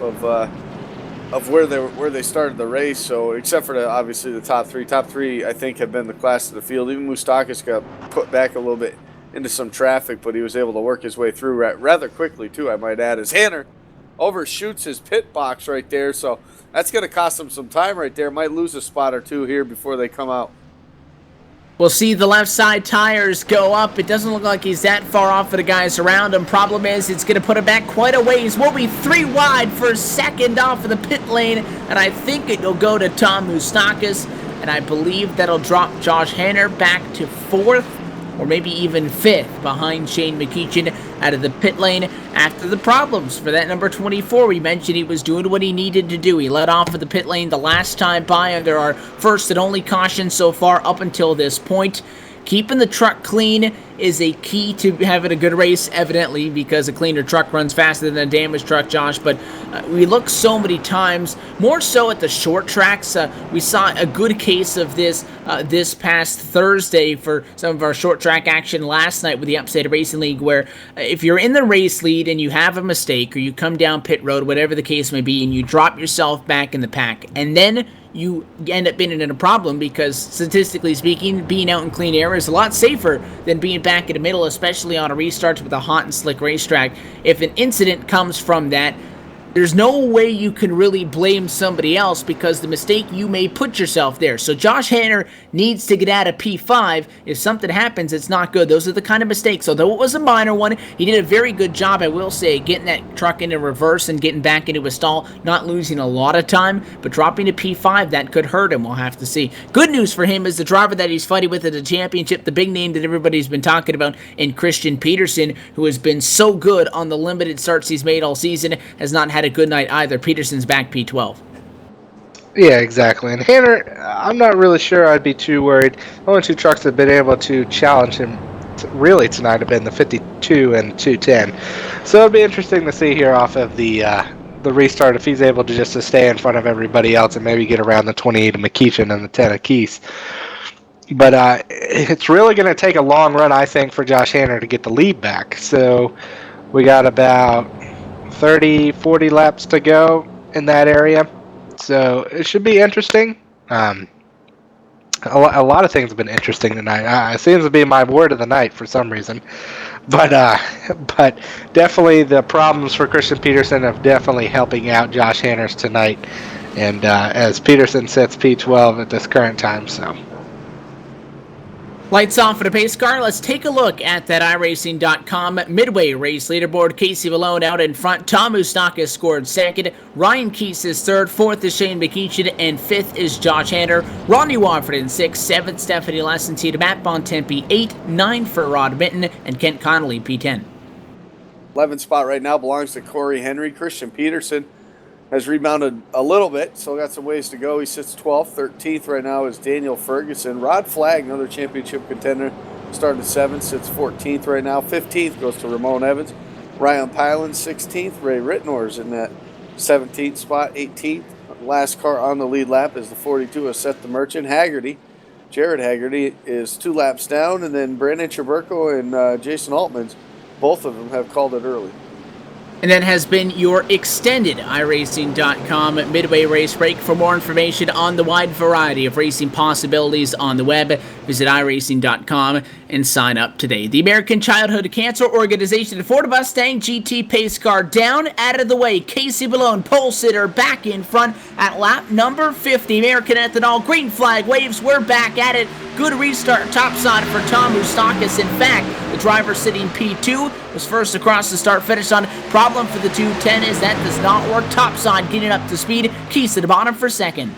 of where they started the race. So except for obviously the top 3 I think have been the class of the field. Even Mustakas got put back a little bit into some traffic, but he was able to work his way through rather quickly too, I might add, as Hanner overshoots his pit box right there. So that's going to cost him some time right there. Might lose a spot or two here before they come out. We'll see the left side tires go up. It doesn't look like he's that far off of the guys around him. Problem is, it's going to put him back quite a ways. We'll be 3 wide for a second off of the pit lane, and I think it'll go to Tom Mustakas, and I believe that'll drop Josh Hanner back to 4th, or maybe even 5th, behind Shane McEachin out of the pit lane after the problems for that number 24. We mentioned he was doing what he needed to do. He led off of the pit lane the last time by under our first and only caution so far up until this point. Keeping the truck clean is a key to having a good race, evidently, because a cleaner truck runs faster than a damaged truck, Josh. But we look so many times, more so at the short tracks. We saw a good case of this this past Thursday for some of our short track action last night with the Upstate Racing League, where if you're in the race lead and you have a mistake, or you come down pit road, whatever the case may be, and you drop yourself back in the pack, and then you end up being in a problem, because statistically speaking, being out in clean air is a lot safer than being back in the middle, especially on a restart with a hot and slick racetrack. If an incident comes from that, there's no way you can really blame somebody else, because the mistake, you may put yourself there. So Josh Hanner needs to get out of P5. If something happens, it's not good. Those are the kind of mistakes. Although it was a minor one, he did a very good job, I will say, getting that truck into reverse and getting back into a stall, not losing a lot of time, but dropping to P5, that could hurt him. We'll have to see. Good news for him is the driver that he's fighting with at the championship, the big name that everybody's been talking about, in Christian Peterson, who has been so good on the limited starts he's made all season, has not had a good night either. Peterson's back P12. Yeah, exactly. And Hanner, I'm not really sure I'd be too worried. The only 2 trucks that have been able to challenge him really tonight have been the 52 and 210. So it'll be interesting to see here off of the restart if he's able to just stay in front of everybody else and maybe get around the 28 of McEachin and the 10 of Keese. But it's really going to take a long run, I think, for Josh Hanner to get the lead back. So we got about 30, 40 laps to go in that area. So it should be interesting. A lot of things have been interesting tonight. It seems to be my word of the night for some reason. But definitely the problems for Christian Peterson are definitely helping out Josh Hanner's tonight. And as Peterson sits P12 at this current time, so... Lights off for the pace car. Let's take a look at that iRacing.com midway race leaderboard. Casey Malone out in front. Tom Mustakas scored second. Ryan Keese is third. Fourth is Shane McEachin. And fifth is Josh Hanner. Rodney Wofford in sixth. Seventh, Stephanie Lessentine. Matt Bontempi, 8. 9 for Rod Minton. And Kent Connolly, P10. 11th spot right now belongs to Corey Henry. Christian Peterson has rebounded a little bit, so got some ways to go. He sits 12th. 13th right now is Daniel Ferguson. Rod Flagg, another championship contender, started 7th, sits 14th right now. 15th goes to Ramon Evans. Ryan Pylan, 16th. Ray Ritnor's in that 17th spot. 18th. Last car on the lead lap is the 42 of Seth the Merchant. Jared Haggerty is 2 laps down, and then Brandon Chaburko and Jason Altmans, both of them have called it early. And that has been your extended iRacing.com midway race break. For more information on the wide variety of racing possibilities on the web, visit iRacing.com and sign up today. The American Childhood Cancer Organization, Ford Mustang GT pace car down, out of the way. Casey Malone, pole sitter, back in front at lap number 50. American Ethanol, green flag waves, we're back at it. Good restart topside for Tom Moustakis. In fact, the driver sitting P2 was first across the start-finish line. Problem for the 210 is that does not work topside, getting up to speed. Keys to the bottom for second.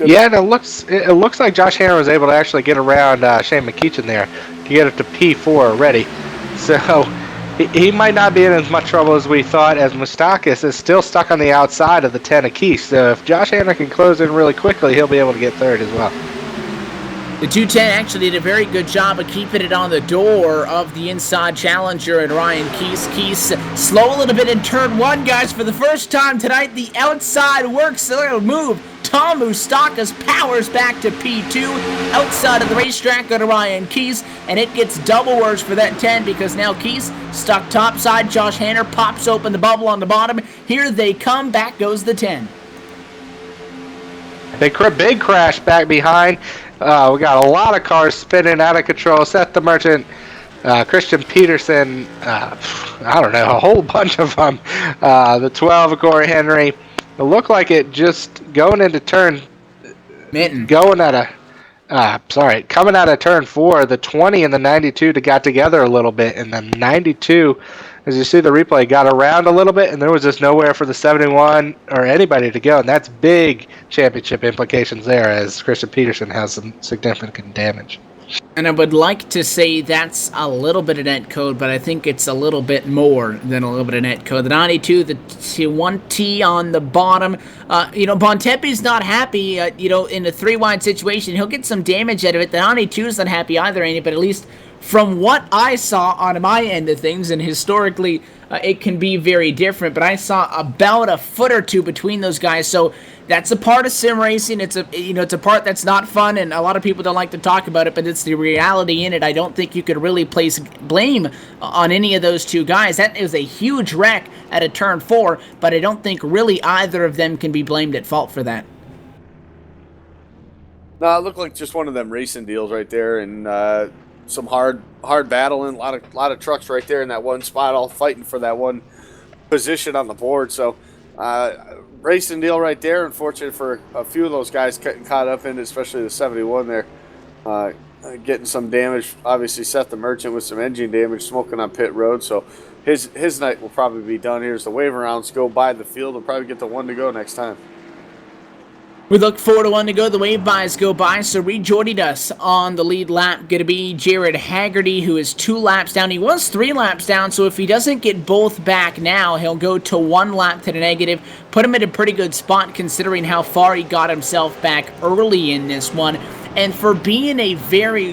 Yeah, and it looks like Josh Hanner was able to actually get around Shane McKeechin there to get up to P4 already. So he might not be in as much trouble as we thought, as Moustakis is still stuck on the outside of the 10 of Keith. So if Josh Hanner can close in really quickly, he'll be able to get third as well. The 210 actually did a very good job of keeping it on the door of the inside challenger and Ryan Keese. Keese slow a little bit in turn one, guys. For the first time tonight, the outside works a little move. Tom Moustakis powers back to P2 outside of the racetrack to Ryan Keese, and it gets double worse for that 10 because now Keese stuck topside. Josh Hanner pops open the bubble on the bottom. Here they come. Back goes the 10. Big crash back behind. We got a lot of cars spinning out of control. Seth the Merchant, Christian Peterson, I don't know, a whole bunch of them. The 12 of Corey Henry. It looked like it just going into turn, coming out of turn 4, the 20 and the 92 got together a little bit, and the 92, as you see the replay, got around a little bit, and there was just nowhere for the 71 or anybody to go, and that's big championship implications there, as Christian Peterson has some significant damage. And I would like to say that's a little bit of net code, but I think it's a little bit more than a little bit of net code. The 92, the 1T on the bottom. Bontempi's not happy, in a 3-wide situation. He'll get some damage out of it. The 92 is not happy either, Andy, but at least from what I saw on my end of things, and historically it can be very different, but I saw about a foot or two between those guys, so that's a part of sim racing. It's a part that's not fun, and a lot of people don't like to talk about it, but it's the reality in it. I don't think you could really place blame on any of those two guys. That is a huge wreck at a turn 4, but I don't think really either of them can be blamed at fault for that. No, it looked like just one of them racing deals right there, and some hard battling. A lot of trucks right there in that one spot, all fighting for that one position on the board. So racing deal right there. Unfortunate for a few of those guys getting caught up in it, especially the 71 there, getting some damage. Obviously, Seth the Merchant with some engine damage, smoking on pit road. So his night will probably be done here as the wave rounds go by the field. We'll probably get the 1 to go next time. We look forward to 1 to go. The wave buys go by, so rejoining us on the lead lap going to be Jared Haggerty, who is 2 laps down. He was 3 laps down, so if he doesn't get both back now, he'll go to 1 lap to the negative. Put him in a pretty good spot considering how far he got himself back early in this one. And for being a very,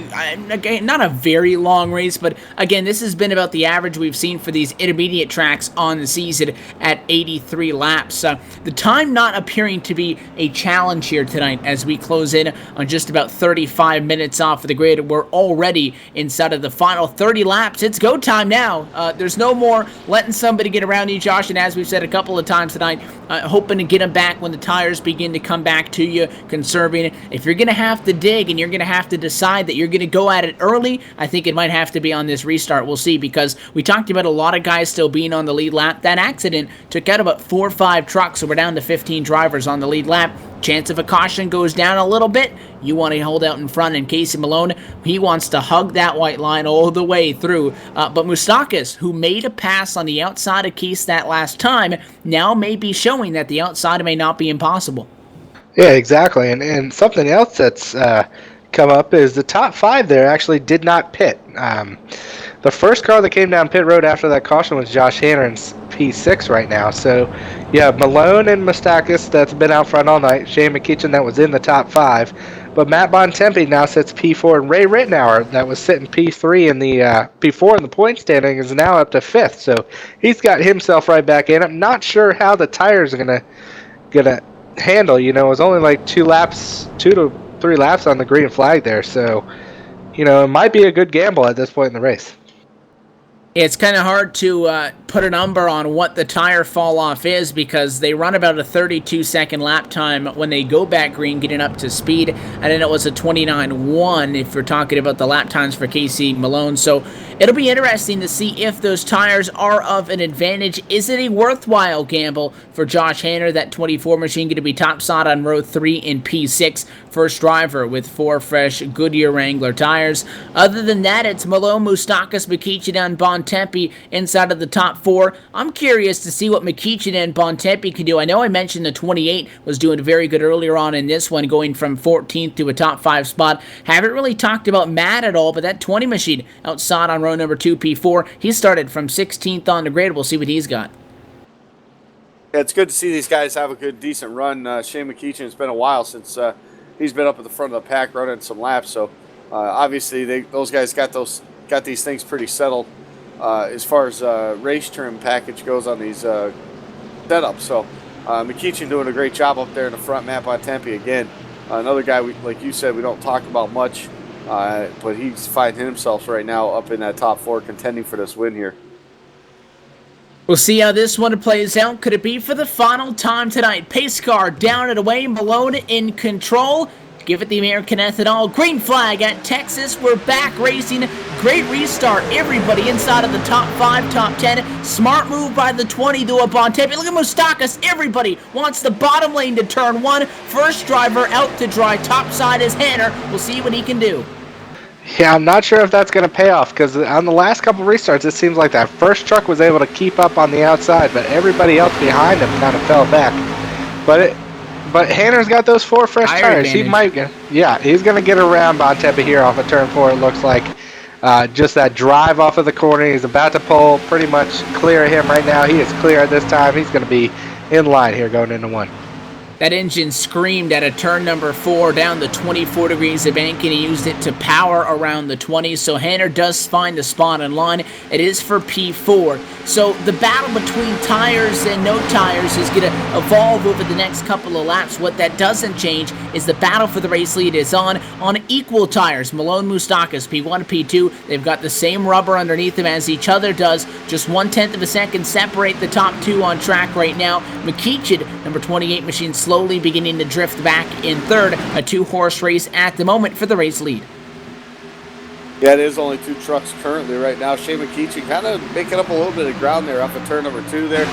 not a very long race, but again, this has been about the average we've seen for these intermediate tracks on the season at 83 laps. The time not appearing to be a challenge here tonight as we close in on just about 35 minutes off of the grid. We're already inside of the final 30 laps. It's go time now. There's no more letting somebody get around you, Josh, and as we've said a couple of times tonight, hoping to get them back when the tires begin to come back to you, conserving it. If you're going to have to dig and you're going to have to decide that you're going to go at it early, I think it might have to be on this restart. We'll see, because we talked about a lot of guys still being on the lead lap. That accident took out about 4 or 5 trucks, so we're down to 15 drivers on the lead lap. Chance of a caution goes down a little bit. You want to hold out in front, and Casey Malone, he wants to hug that white line all the way through. But Moustakis, who made a pass on the outside of Keith that last time, now may be showing that the outside may not be impossible. Yeah, exactly. And something else that's come up is the top 5 there actually did not pit. The first car that came down pit road after that caution was Josh Hanner in P6 right now. So, yeah, Malone and Moustakis, that's been out front all night. Shane McKeechin, that was in the top 5. But Matt Bontempi now sits P4, and Ray Rittenauer, that was sitting P3 in the P4 in the point standing, is now up to 5th. So he's got himself right back in. I'm not sure how the tires are gonna handle. It was only like 2 to 3 laps on the green flag there. So, it might be a good gamble at this point in the race. It's kind of hard to put a number on what the tire fall off is because they run about a 32-second lap time when they go back green, getting up to speed. And then it was a 29.1 if we're talking about the lap times for Casey Malone. So it'll be interesting to see if those tires are of an advantage. Is it a worthwhile gamble for Josh Hanner, that 24 machine, going to be topside on row 3 in P6, first driver with 4 fresh Goodyear Wrangler tires? Other than that, it's Malone, Moustakas, Makichin, and Bontempi inside of the top 4. I'm curious to see what Makichin and Bontempi can do. I know I mentioned the 28 was doing very good earlier on in this one, going from 14th to a top 5 spot. Haven't really talked about Matt at all, but that 20 machine outside on row number 2, P4, he started from 16th on the grid. We'll see what he's got. Yeah, it's good to see these guys have a good, decent run. Shane McKeechin, it's been a while since he's been up at the front of the pack running some laps. So obviously those guys got these things pretty settled as far as race trim package goes on these setups. So McKeechin doing a great job up there in the front. Matt Bontempi again, another guy like you said we don't talk about much, but he's finding himself right now up in that top 4, contending for this win here. We'll see how this one plays out. Could it be for the final time tonight? Pace car down and away. Malone in control. Give it the American Ethanol. Green flag at Texas. We're back racing. Great restart. Everybody inside of the top 5, top 10. Smart move by the 20 to a Bontempi. Look at Moustakas. Everybody wants the bottom lane to turn 1. First driver out to dry. Top side is Hanner. We'll see what he can do. Yeah, I'm not sure if that's going to pay off because on the last couple restarts, it seems like that first truck was able to keep up on the outside, but everybody else behind him kind of fell back. But Hanner's got those 4 fresh tires. He might get, he's going to get around Bontempi here off of turn 4. It looks like just that drive off of the corner. He's about to pull, pretty much clear of him right now. He is clear at this time. He's going to be in line here going into 1. That engine screamed at a turn number 4 down the 24 degrees of bank, and he used it to power around the 20s. So Hanner does find the spot in line. It is for P4. So the battle between tires and no tires is going to evolve over the next couple of laps. What that doesn't change is the battle for the race lead is on equal tires. Malone, Moustakas, P1, P2. They've got the same rubber underneath them as each other does. Just 1/10 of a second separate the top 2 on track right now. McKeechin, number 28 machine, slowly beginning to drift back in 3rd. A 2-horse race at the moment for the race lead. Yeah, it is only 2 trucks currently right now. Shane McKeechin kind of making up a little bit of ground there off of turn number 2 there.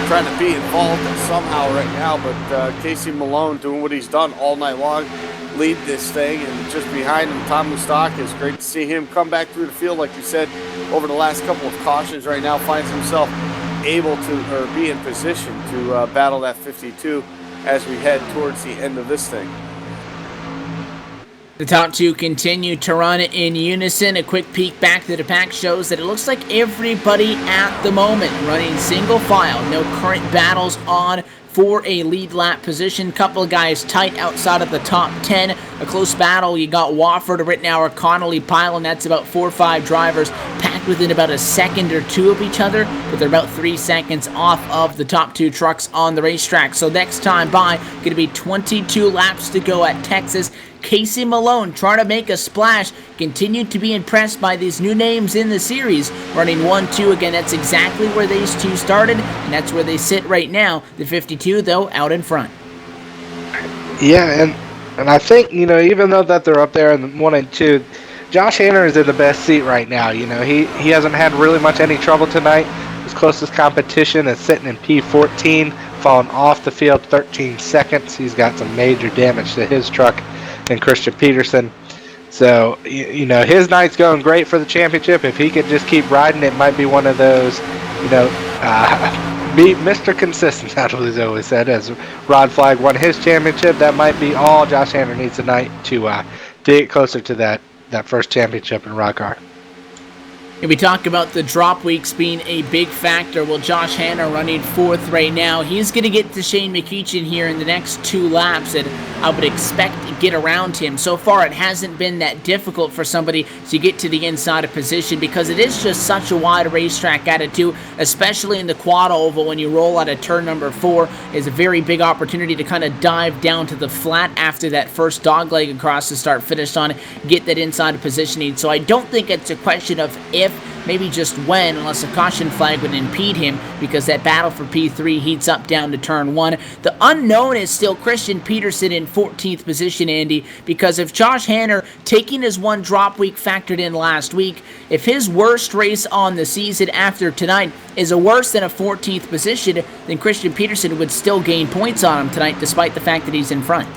Trying to be involved somehow right now, but Casey Malone doing what he's done all night long, lead this thing, and just behind him, Tom Moustakas. Great to see him come back through the field, like you said, over the last couple of cautions right now, finds himself able to, or be in position to battle that 52 as we head towards the end of this thing. The top 2 continue to run in unison. A quick peek back to the pack shows that it looks like everybody at the moment running single file. No current battles on for a lead lap position. Couple of guys tight outside of the top 10. A close battle. You got Wofford, Rittenauer, Connolly, Pyle, and that's about 4 or 5 drivers packed within about a second or 2 of each other, but they're about 3 seconds off of the top 2 trucks on the racetrack. So next time by, going to be 22 laps to go at Texas. Casey Malone trying to make a splash. Continued to be impressed by these new names in the series. Running 1-2 again. That's exactly where these 2 started, and that's where they sit right now. The 52, though, out in front. Yeah, and I think, even though that they're up there in 1 and 2, Josh Hanner is in the best seat right now. He hasn't had really much any trouble tonight. His closest competition is sitting in P14, falling off the field 13 seconds. He's got some major damage to his truck and Christian Peterson. So, his night's going great for the championship. If he could just keep riding, it might be one of those, be Mr. Consistent, that's what he's always said. As Rod Flag won his championship, that might be all Josh Hanner needs tonight to get closer to that first championship in RODDCAR. And we talk about the drop weeks being a big factor. Well, Josh Hanner running 4th right now. He's going to get to Shane McKeechin here in the next 2 laps, and I would expect to get around him. So far, it hasn't been that difficult for somebody to get to the inside of position because it is just such a wide racetrack at it too, especially in the quad oval when you roll out of turn number 4. Is a very big opportunity to kind of dive down to the flat after that first dogleg across the start-finish on, get that inside of positioning. So I don't think it's a question of if if, maybe just when, unless a caution flag would impede him, because that battle for P3 heats up down to turn 1. The unknown is still Christian Peterson in 14th position, Andy, because if Josh Hanner, taking his one drop week factored in last week, if his worst race on the season after tonight is a worse than a 14th position, then Christian Peterson would still gain points on him tonight, despite the fact that he's in front.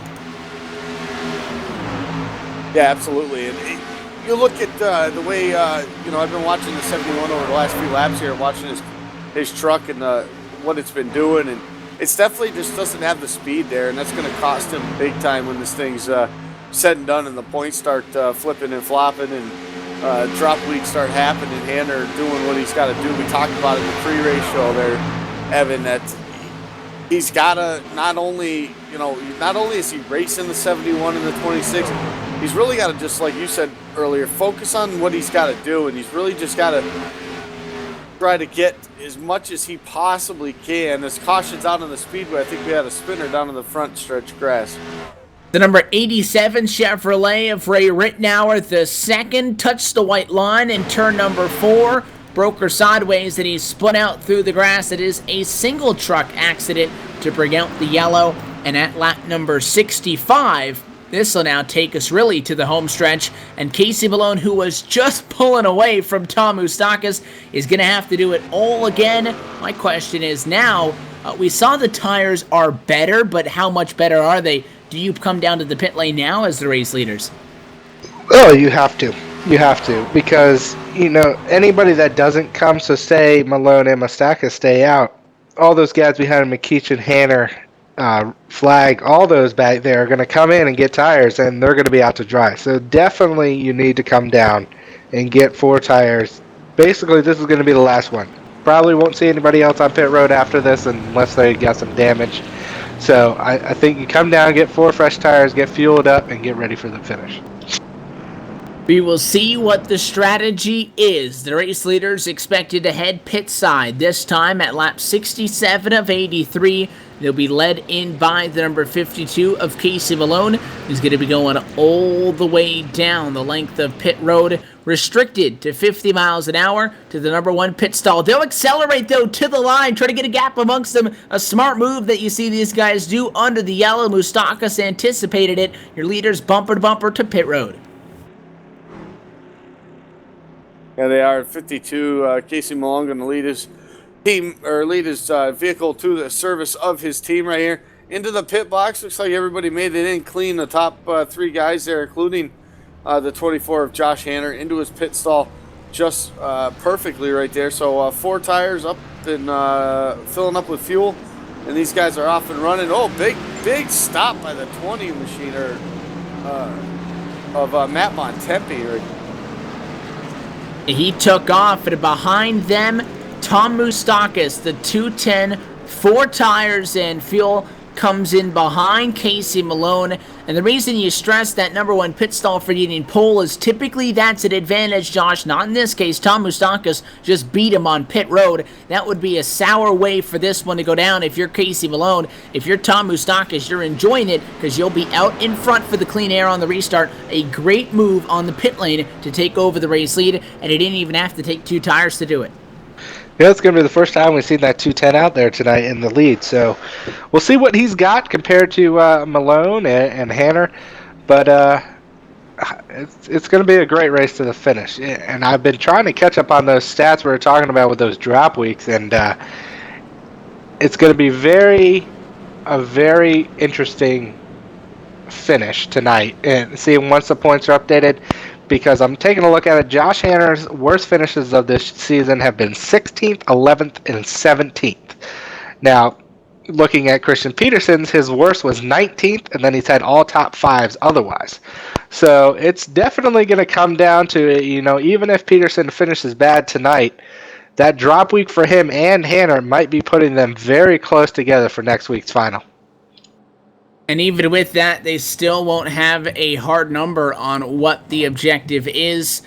Yeah, absolutely. And you look at the way, I've been watching the 71 over the last few laps here, watching his truck and what it's been doing, and it's definitely just doesn't have the speed there, and that's going to cost him big time when this thing's said and done and the points start flipping and flopping and drop weeks start happening. Hanner doing what he's got to do. We talked about it in the pre-race show there, Evan, that he's got to not only is he racing the 71 and the 26, he's really got to, just like you said earlier, focus on what he's got to do, and he's really just got to try to get as much as he possibly can. As caution's out on the speedway, I think we had a spinner down in the front stretch grass. The number 87 Chevrolet of Ray Rittenauer, the second, touched the white line in turn number 4. Broke her sideways, and he spun out through the grass. It is a single truck accident to bring out the yellow. And at lap number 65, this will now take us really to the home stretch. And Casey Malone, who was just pulling away from Tom Moustakis, is going to have to do it all again. My question is now, we saw the tires are better, but how much better are they? Do you come down to the pit lane now as the race leaders? Oh, you have to. You have to, because, anybody that doesn't come, so say Malone and Moustakis stay out, all those guys behind McKeechin, Hanner, Flag, all those back there are going to come in and get tires, and they're going to be out to dry. So definitely you need to come down and get 4 tires. Basically, this is going to be the last one. Probably won't see anybody else on pit road after this unless they got some damage. So I think you come down, get 4 fresh tires, get fueled up, and get ready for the finish. We will see what the strategy is. The race leaders expected to head pit side, this time at lap 67 of 83. They'll be led in by the number 52 of Casey Malone, who's going to be going all the way down the length of pit road, restricted to 50 miles an hour to the number 1 pit stall. They'll accelerate, though, to the line, try to get a gap amongst them. A smart move that you see these guys do under the yellow. Moustakis anticipated it. Your leaders bumper to bumper to pit road. Yeah, they are 52. Casey Malone going to lead his team, or lead his vehicle to the service of his team right here into the pit box. Looks like everybody made it in clean. The top 3 guys there, including the 24 of Josh Hanner, into his pit stall just perfectly right there. So 4 tires up and filling up with fuel, and these guys are off and running. Oh, big stop by the 20 machiner of Matt Montempi right. He took off, and behind them, Tom Moustakis, the 210, 4 tires and fuel, comes in behind Casey Malone. And the reason you stress that number 1 pit stall for getting pole is typically that's an advantage, Josh. Not in this case. Tom Moustakis just beat him on pit road. That would be a sour way for this one to go down if you're Casey Malone. If you're Tom Moustakis, you're enjoying it because you'll be out in front for the clean air on the restart. A great move on the pit lane to take over the race lead, and he didn't even have to take 2 tires to do it. Yeah, it's going to be the first time we've seen that 210 out there tonight in the lead. So we'll see what he's got compared to Malone and Hanner. But it's going to be a great race to the finish. And I've been trying to catch up on those stats we were talking about with those drop weeks. And it's going to be a very interesting finish tonight. And seeing once the points are updated, because I'm taking a look at it, Josh Hanner's worst finishes of this season have been 16th, 11th, and 17th. Now, looking at Christian Peterson's, his worst was 19th, and then he's had all top 5s otherwise. So it's definitely going to come down to, even if Peterson finishes bad tonight, that drop week for him and Hanner might be putting them very close together for next week's final. And even with that, they still won't have a hard number on what the objective is.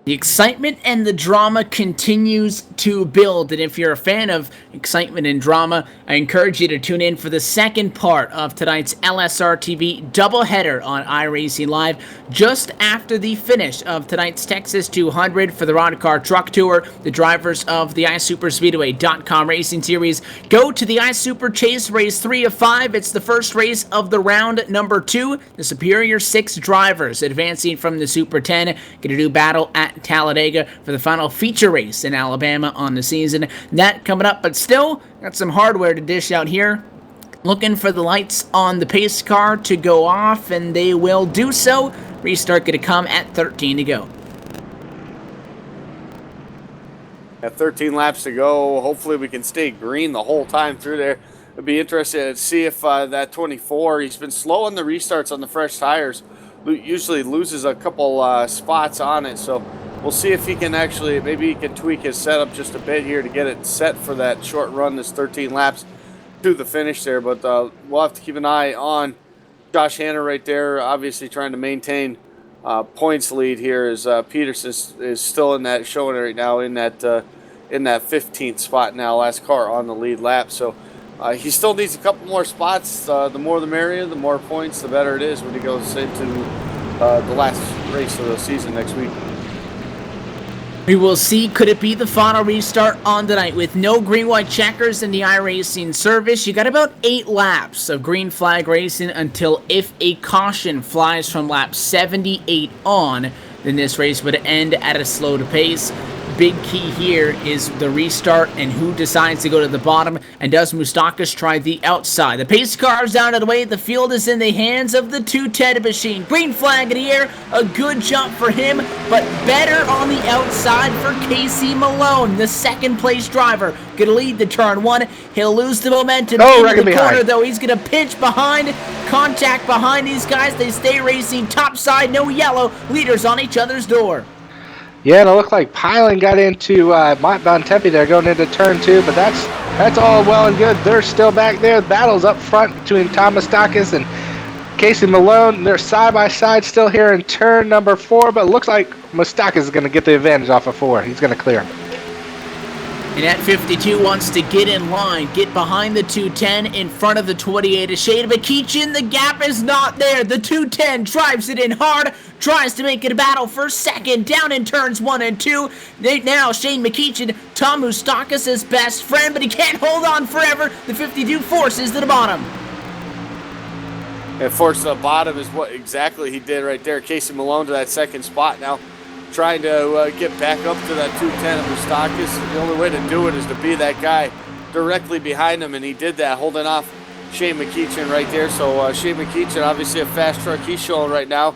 The excitement and the drama continues to build, and if you're a fan of excitement and drama, I encourage you to tune in for the second part of tonight's LSRTV doubleheader on iRacing Live, just after the finish of tonight's Texas 200 for the RODDCAR Truck Tour. The drivers of the iSuperspeedway.com Racing Series go to the iSuper Chase Race 3 of 5. It's the first race of the round number 2. The Superior 6 drivers advancing from the Super 10 going to do battle at Talladega for the final feature race in Alabama on the season. That coming up, but still got some hardware to dish out here. Looking for the lights on the pace car to go off, and they will do so. Restart going to come at 13 to go. At 13 laps to go. Hopefully we can stay green the whole time through there. It'd be interesting to see if that 24, he's been slow on the restarts on the fresh tires. Usually loses a couple spots on it, so we'll see if he can actually, maybe he can tweak his setup just a bit here to get it set for that short run, this 13 laps to the finish there. But we'll have to keep an eye on Josh Hanna right there, obviously trying to maintain points lead here, as Peterson is still in that, showing it right now in that 15th spot now, last car on the lead lap. So he still needs a couple more spots. The more the merrier, the more points, the better it is when he goes into the last race of the season next week. We will see, could it be the final restart on tonight with no green-white checkers in the iRacing service? You got about 8 laps of green flag racing until, if a caution flies from lap 78 on, then this race would end at a slowed pace. Big key here is the restart and who decides to go to the bottom, and does Moustakas try the outside. The pace car is out of the way. The field is in the hands of the 210 machine. Green flag in the air. A good jump for him, but better on the outside for Casey Malone, the second place driver. Going to lead the turn 1. He'll lose the momentum into the corner, though. He's going to pinch behind. Contact behind these guys. They stay racing top side, no yellow. Leaders on each other's door. Yeah, and it looked like Piling got into Mont Bontempi there going into turn 2, but that's all well and good. They're still back there. The battle's up front between Thomas Stakis and Casey Malone. They're side by side still here in turn number 4, but it looks like Moustakas is going to get the advantage off of 4. He's going to clear him. And at 52 wants to get in line, get behind the 210 in front of the 28. A shade of a Keachin, the gap is not there. The 210 drives it in hard, tries to make it a battle for second, down in turns 1 and 2. Now Shane McKeachin, Tom Moustakas' best friend, but he can't hold on forever. The 52 forces to the bottom. And force to the bottom is what exactly he did right there. Casey Malone to that second spot now, trying to get back up to that 210 of Moustakas. The only way to do it is to be that guy directly behind him, and he did that, holding off Shane McKeachin right there. So Shane McKeachin, obviously a fast truck he's showing right now.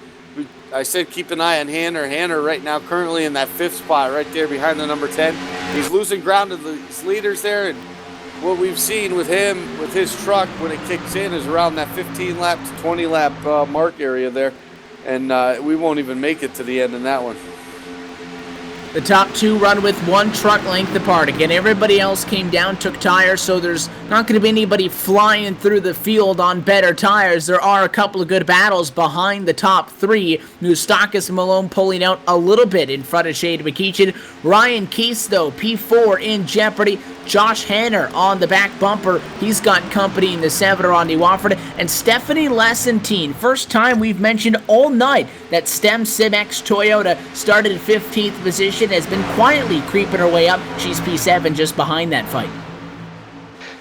I said keep an eye on Hanner. Hanner right now currently in that 5th spot right there behind the number 10. He's losing ground to the leaders there, and what we've seen with him, with his truck, when it kicks in, is around that 15 lap to 20 lap mark area there, and we won't even make it to the end in that one. The top 2 run with 1 truck length apart. Again, everybody else came down, took tires, so there's not going to be anybody flying through the field on better tires. There are a couple of good battles behind the top 3. Moustakas and Malone pulling out a little bit in front of Shade McKeachin. Ryan Keese, though, P4 in jeopardy. Josh Hanner on the back bumper. He's got company in the 7 Randy Wofford. And Stephanie Lessentine. First time we've mentioned all night that STEM Sim-X Toyota started in 15th position, has been quietly creeping her way up. She's P7 just behind that fight.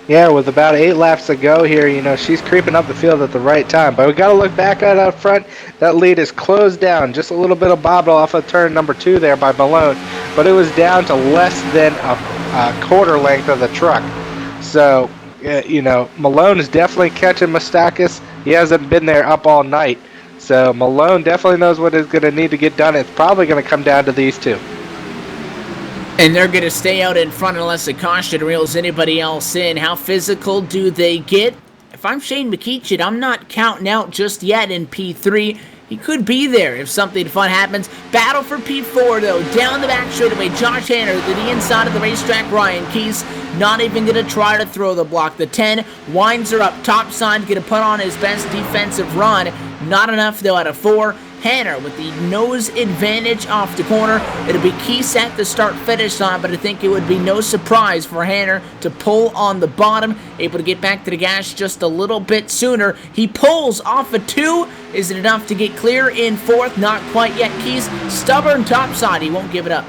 Yeah, with about 8 laps to go here, she's creeping up the field at the right time. But we got to look back at up front. That lead is closed down. Just a little bit of bobble off of turn number 2 there by Malone. But it was down to less than a quarter length of the truck. So, Malone is definitely catching Moustakas. He hasn't been there up all night. So Malone definitely knows what is going to need to get done. It's probably going to come down to these 2. And they're going to stay out in front unless a caution reels anybody else in. How physical do they get? If I'm Shane McKeachin, I'm not counting out just yet in P3. He could be there if something fun happens. Battle for P4, though. Down the back straightaway, Josh Hanner to the inside of the racetrack. Ryan Keese not even going to try to throw the block. The 10 winds her up top side, going to put on his best defensive run. Not enough, though, out of 4. Hanner with the nose advantage off the corner. It'll be Keese at the start-finish line, but I think it would be no surprise for Hanner to pull on the bottom, able to get back to the gas just a little bit sooner. He pulls off a 2. Is it enough to get clear in 4th? Not quite yet. Keese, stubborn topside. He won't give it up.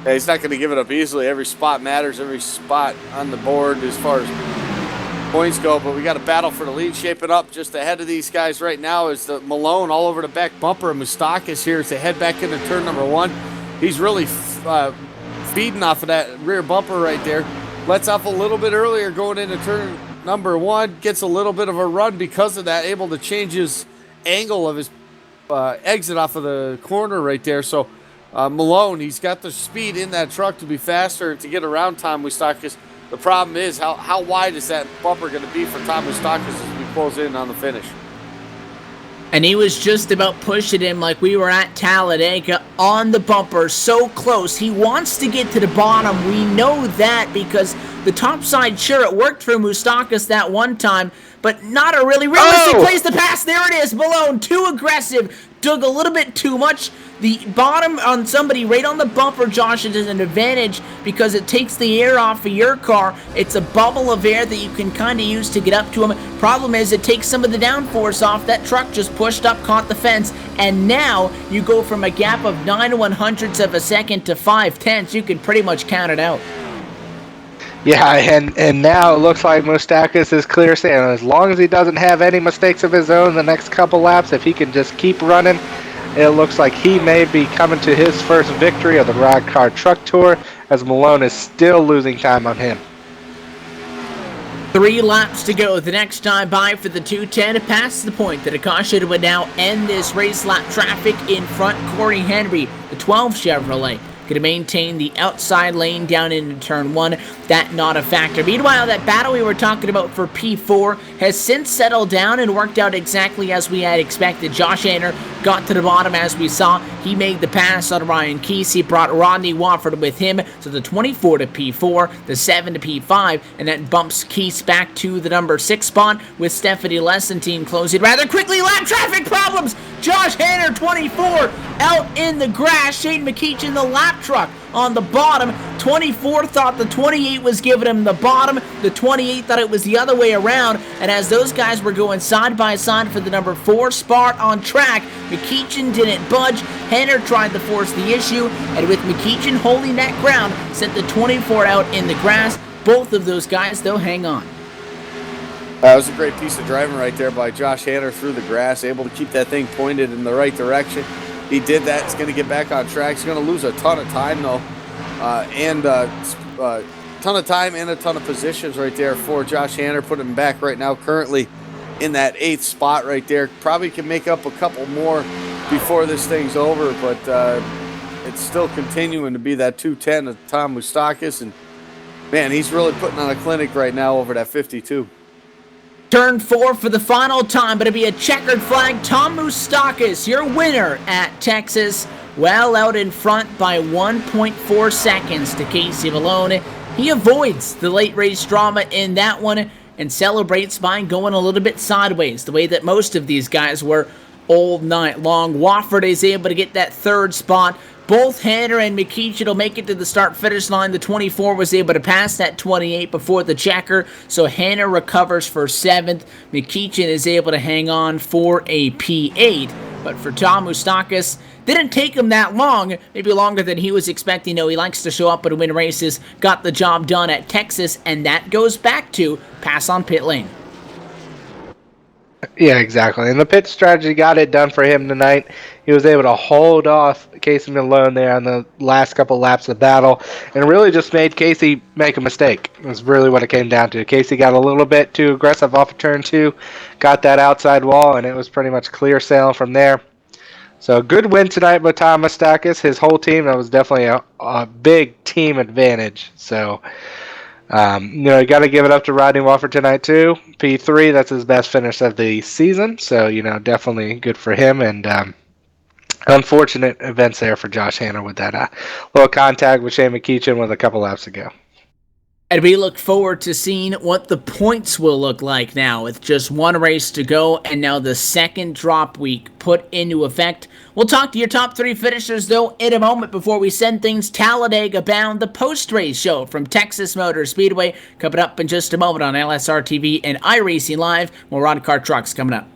Yeah, he's not going to give it up easily. Every spot matters, every spot on the board as far as points go, but we got a battle for the lead shaping up. Just ahead of these guys right now is the Malone all over the back bumper, and Moustakis here as they head back into turn number 1. He's really feeding off of that rear bumper right there. Lets off a little bit earlier going into turn number 1, gets a little bit of a run because of that, able to change his angle of his exit off of the corner right there. So Malone, he's got the speed in that truck to be faster and to get around Tom Moustakis. The problem is how wide is that bumper going to be for Tom Moustakis as we close in on the finish. And he was just about pushing him like we were at Talladega on the bumper, so close. He wants to get to the bottom. We know that because the top side, sure, it worked for Moustakis that one time, but not a really realistic place to pass. There it is, Malone, too aggressive, dug a little bit too much. The bottom on somebody right on the bumper, Josh, is an advantage because it takes the air off of your car. It's a bubble of air that you can kind of use to get up to him. Problem is, it takes some of the downforce off. That truck just pushed up, caught the fence, and now you go from a gap of 9/100ths of a second to 5/10ths. You can pretty much count it out. Yeah, and now it looks like Moustakis is clear sailing. As long as he doesn't have any mistakes of his own the next couple laps, if he can just keep running, it looks like he may be coming to his first victory of the RODDCAR Truck Tour, as Malone is still losing time on him. 3 laps to go. The next time by for the 210 past the point that a caution would now end this race. Lap traffic in front. Corey Henry, the 12 Chevrolet, going to maintain the outside lane down into turn 1. That not a factor. Meanwhile, that battle we were talking about for P4 has since settled down and worked out exactly as we had expected. Josh Hanner got to the bottom as we saw. He made the pass on Ryan Keese. He brought Rodney Wofford with him. So the 24 to P4, the 7 to P5, and that bumps Keese back to the number 6 spot with Stephanie Lessentine closing rather quickly. Lap traffic problems. Josh Hanner, 24, out in the grass. Shane McKeechan, the lap truck on the bottom. 24 thought the 28 was giving him the bottom. The 28 thought it was the other way around. And as those guys were going side by side for the number 4 spot on track, McKeechan didn't budge. Hanner tried to force the issue, and with McKeechan holding that ground, sent the 24 out in the grass. Both of those guys, they'll hang on. That was a great piece of driving right there by Josh Hanner through the grass, able to keep that thing pointed in the right direction. He did that. He's going to get back on track. He's going to lose a ton of time, though, and a ton of time and a ton of positions right there for Josh Hanner. Put him back right now, currently in that 8th spot right there. Probably can make up a couple more before this thing's over, but it's still continuing to be that 210 of Tom Moustakis, and man, he's really putting on a clinic right now over that 52. Turn 4 for the final time, but it'll be a checkered flag. Tom Moustakis, your winner at Texas, well out in front by 1.4 seconds to Casey Malone. He avoids the late race drama in that one and celebrates by going a little bit sideways, the way that most of these guys were all night long. Wofford is able to get that 3rd spot. Both Hanner and McKeechan will make it to the start-finish line. The 24 was able to pass that 28 before the checker, so Hanner recovers for 7th. McKeechan is able to hang on for a P8, but for Tom Moustakis, didn't take him that long, maybe longer than he was expecting. No, he likes to show up and win races, got the job done at Texas, and that goes back to pass on pit lane. Yeah, exactly. And the pit strategy got it done for him tonight. He was able to hold off Casey Malone there on the last couple laps of battle and really just made Casey make a mistake. It was really what it came down to. Casey got a little bit too aggressive off of turn 2, got that outside wall, and it was pretty much clear sailing from there. So a good win tonight by Tom Moustakis. His whole team, that was definitely a big team advantage. So you got to give it up to Rodney Wofford tonight too. P3, that's his best finish of the season. So, definitely good for him. And unfortunate events there for Josh Hanner with that little contact with Shane McKeechan with a couple laps ago. And we look forward to seeing what the points will look like now with just one race to go and now the second drop week put into effect. We'll talk to your top 3 finishers, though, in a moment before we send things Talladega bound. The post-race show from Texas Motor Speedway coming up in just a moment on LSRTV and iRacing Live. More RODDCAR trucks coming up.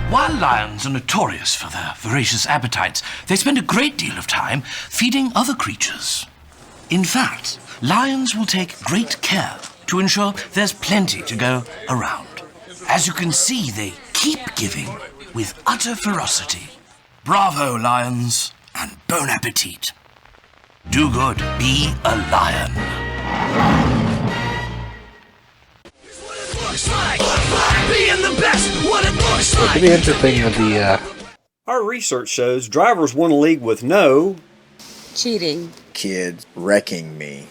While lions are notorious for their voracious appetites, they spend a great deal of time feeding other creatures. In fact, lions will take great care to ensure there's plenty to go around. As you can see, they keep giving with utter ferocity. Bravo, lions, and bon appetit. Do good, be a lion. Being the best, what it looks It could be interesting with the Our research shows drivers won a league with no cheating, kids wrecking me,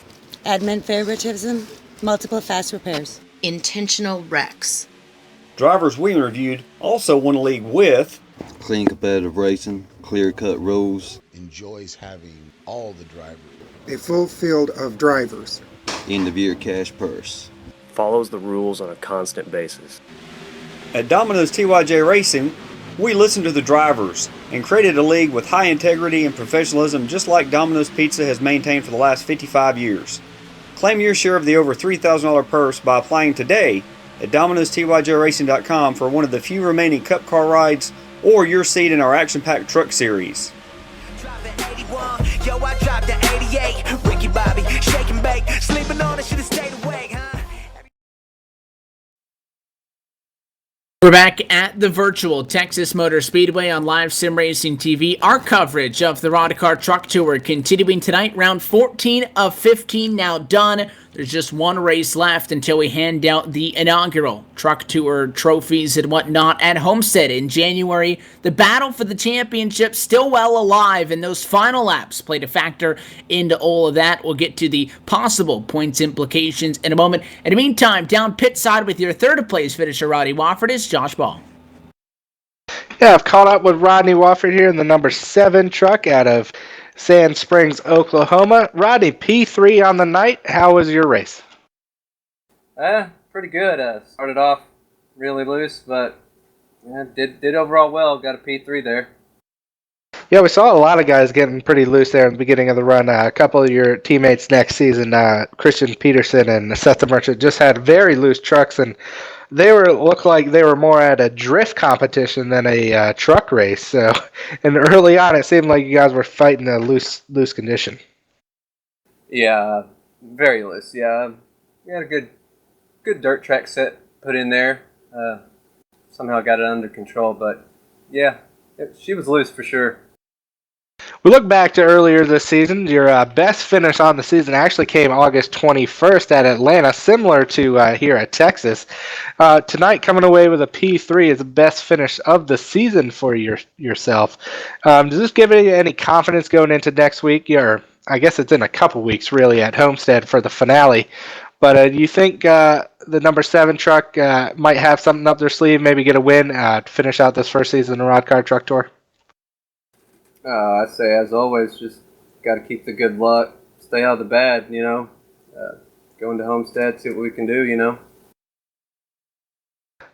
admin favoritism, multiple fast repairs, intentional wrecks. drivers we interviewed also won a league with clean competitive racing, clear-cut rules, enjoys having all the drivers, a full field of drivers, end-of-year cash purse, follows the rules on a constant basis. At Domino's TYJ Racing, we listened to the drivers and created a league with high integrity and professionalism just like Domino's Pizza has maintained for the last 55 years. Claim your share of the over $3,000 purse by applying today at Domino'sTYJRacing.com for one of the few remaining Cup Car rides or your seat in our action-packed truck series. Yo, I dropped the 88. Ricky Bobby, shake and bake. Sleeping on it, should've stayed awake, huh? We're back at the virtual Texas Motor Speedway on Live Sim Racing TV. Our coverage of the RODDCAR Truck Tour continuing tonight. Round 14 of 15 now done. There's just one race left until we hand out the inaugural Truck Tour trophies and whatnot at Homestead in January. The battle for the championship still well alive, and those final laps played a factor into all of that. We'll get to the possible points implications in a moment. In the meantime, down pit side with your third place finisher, Roddy Wofford, is Josh Ball. Yeah, I've caught up with Rodney Wofford here in the number 7 truck out of Sand Springs, Oklahoma. Rodney, P3 on the night. How was your race? Pretty good. Started off really loose, but did overall well. Got a P3 there. Yeah, we saw a lot of guys getting pretty loose there in the beginning of the run. A couple of your teammates next season, Christian Peterson and Seth the Merchant, just had very loose trucks, and they looked like they were more at a drift competition than a truck race. So, and early on, it seemed like you guys were fighting a loose condition. Yeah, very loose. Yeah, we had a good dirt track set put in there. Somehow got it under control, but yeah, she was loose for sure. We look back to earlier this season. Your best finish on the season actually came August 21st at Atlanta, similar to here at Texas. Tonight, coming away with a P3 is the best finish of the season for yourself. Does this give you any confidence going into next week? Or I guess it's in a couple weeks, really, at Homestead for the finale. But do you think the number 7 truck might have something up their sleeve, maybe get a win to finish out this first season of the RODDCAR Truck Tour? I'd say, as always, just got to keep the good luck, stay out of the bad, go into Homestead, see what we can do,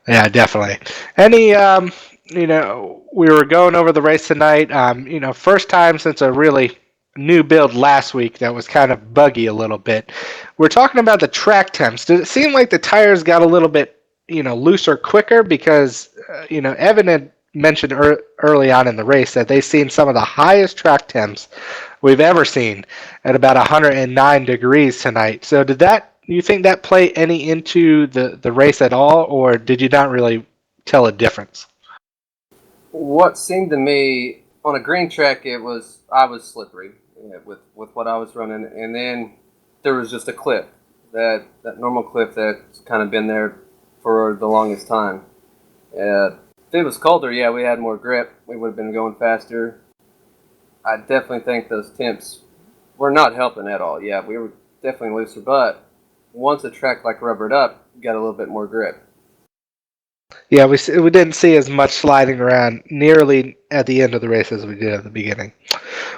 Yeah, definitely. Any, we were going over the race tonight, first time since a really new build last week that was kind of buggy a little bit. We're talking about the track temps. Did it seem like the tires got a little bit, looser quicker? Because, Evan had mentioned early on in the race that they've seen some of the highest track temps we've ever seen at about 109 degrees tonight. So do you think that play any into the race at all, or did you not really tell a difference? What seemed to me on a green track, I was slippery with what I was running, and then there was just a cliff, that normal cliff that's kind of been there for the longest time. If it was colder, we had more grip. We would have been going faster. I definitely think those temps were not helping at all. Yeah, we were definitely looser, but once a track like rubbered up, you got a little bit more grip. Yeah, we didn't see as much sliding around nearly at the end of the race as we did at the beginning.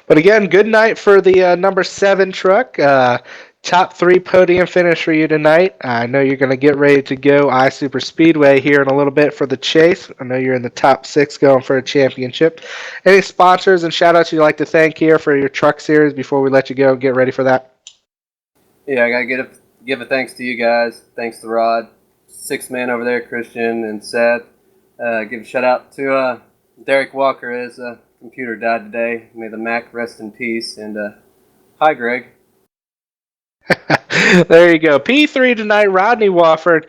But again, good night for the number 7 truck. Top 3 podium finish for you tonight. I know you're going to get ready to go Super Speedway here in a little bit for the chase. I know you're in the top 6 going for a championship. Any sponsors and shout outs you'd like to thank here for your truck series before we let you go and get ready for that? Yeah, I gotta give a thanks to you guys. Thanks to Rod, 6 man over there, Christian and Seth. Give a shout out to Derek Walker. His computer died today. May the Mac rest in peace. And hi, Greg. There you go. P3 tonight, Rodney Wofford.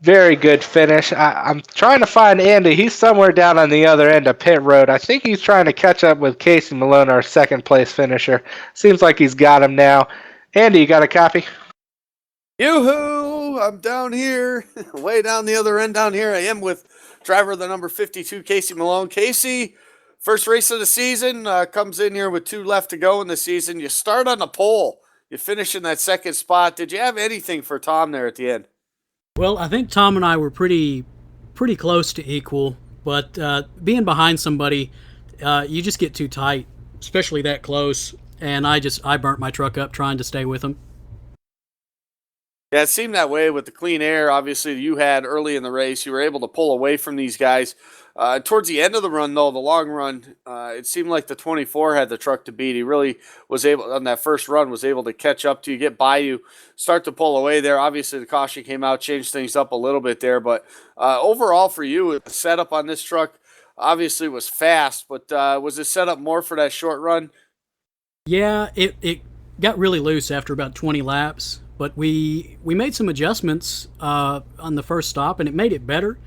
Very good finish. I'm trying to find Andy. He's somewhere down on the other end of pit road. I think he's trying to catch up with Casey Malone, our second place finisher. Seems like he's got him now. Andy, you got a copy? Yoo-hoo! I'm down here, way down the other end down here. I am with driver the number 52, Casey Malone. Casey, first race of the season, comes in here with 2 left to go in the season. You start on the pole. You finish in that second spot. Did you have anything for Tom there at the end? Well, I think Tom and I were pretty close to equal, but being behind somebody, you just get too tight, especially that close, and I burnt my truck up trying to stay with him. Yeah, it seemed that way with the clean air, obviously, you had early in the race. You were able to pull away from these guys. Towards the end of the run, though, the long run, it seemed like the 24 had the truck to beat. He really was able, on that first run, was able to catch up to you, get by you, start to pull away there. Obviously, the caution came out, changed things up a little bit there. But overall for you, the setup on this truck obviously was fast. But was it set up more for that short run? Yeah, it got really loose after about 20 laps. But we made some adjustments on the first stop, and it made it better.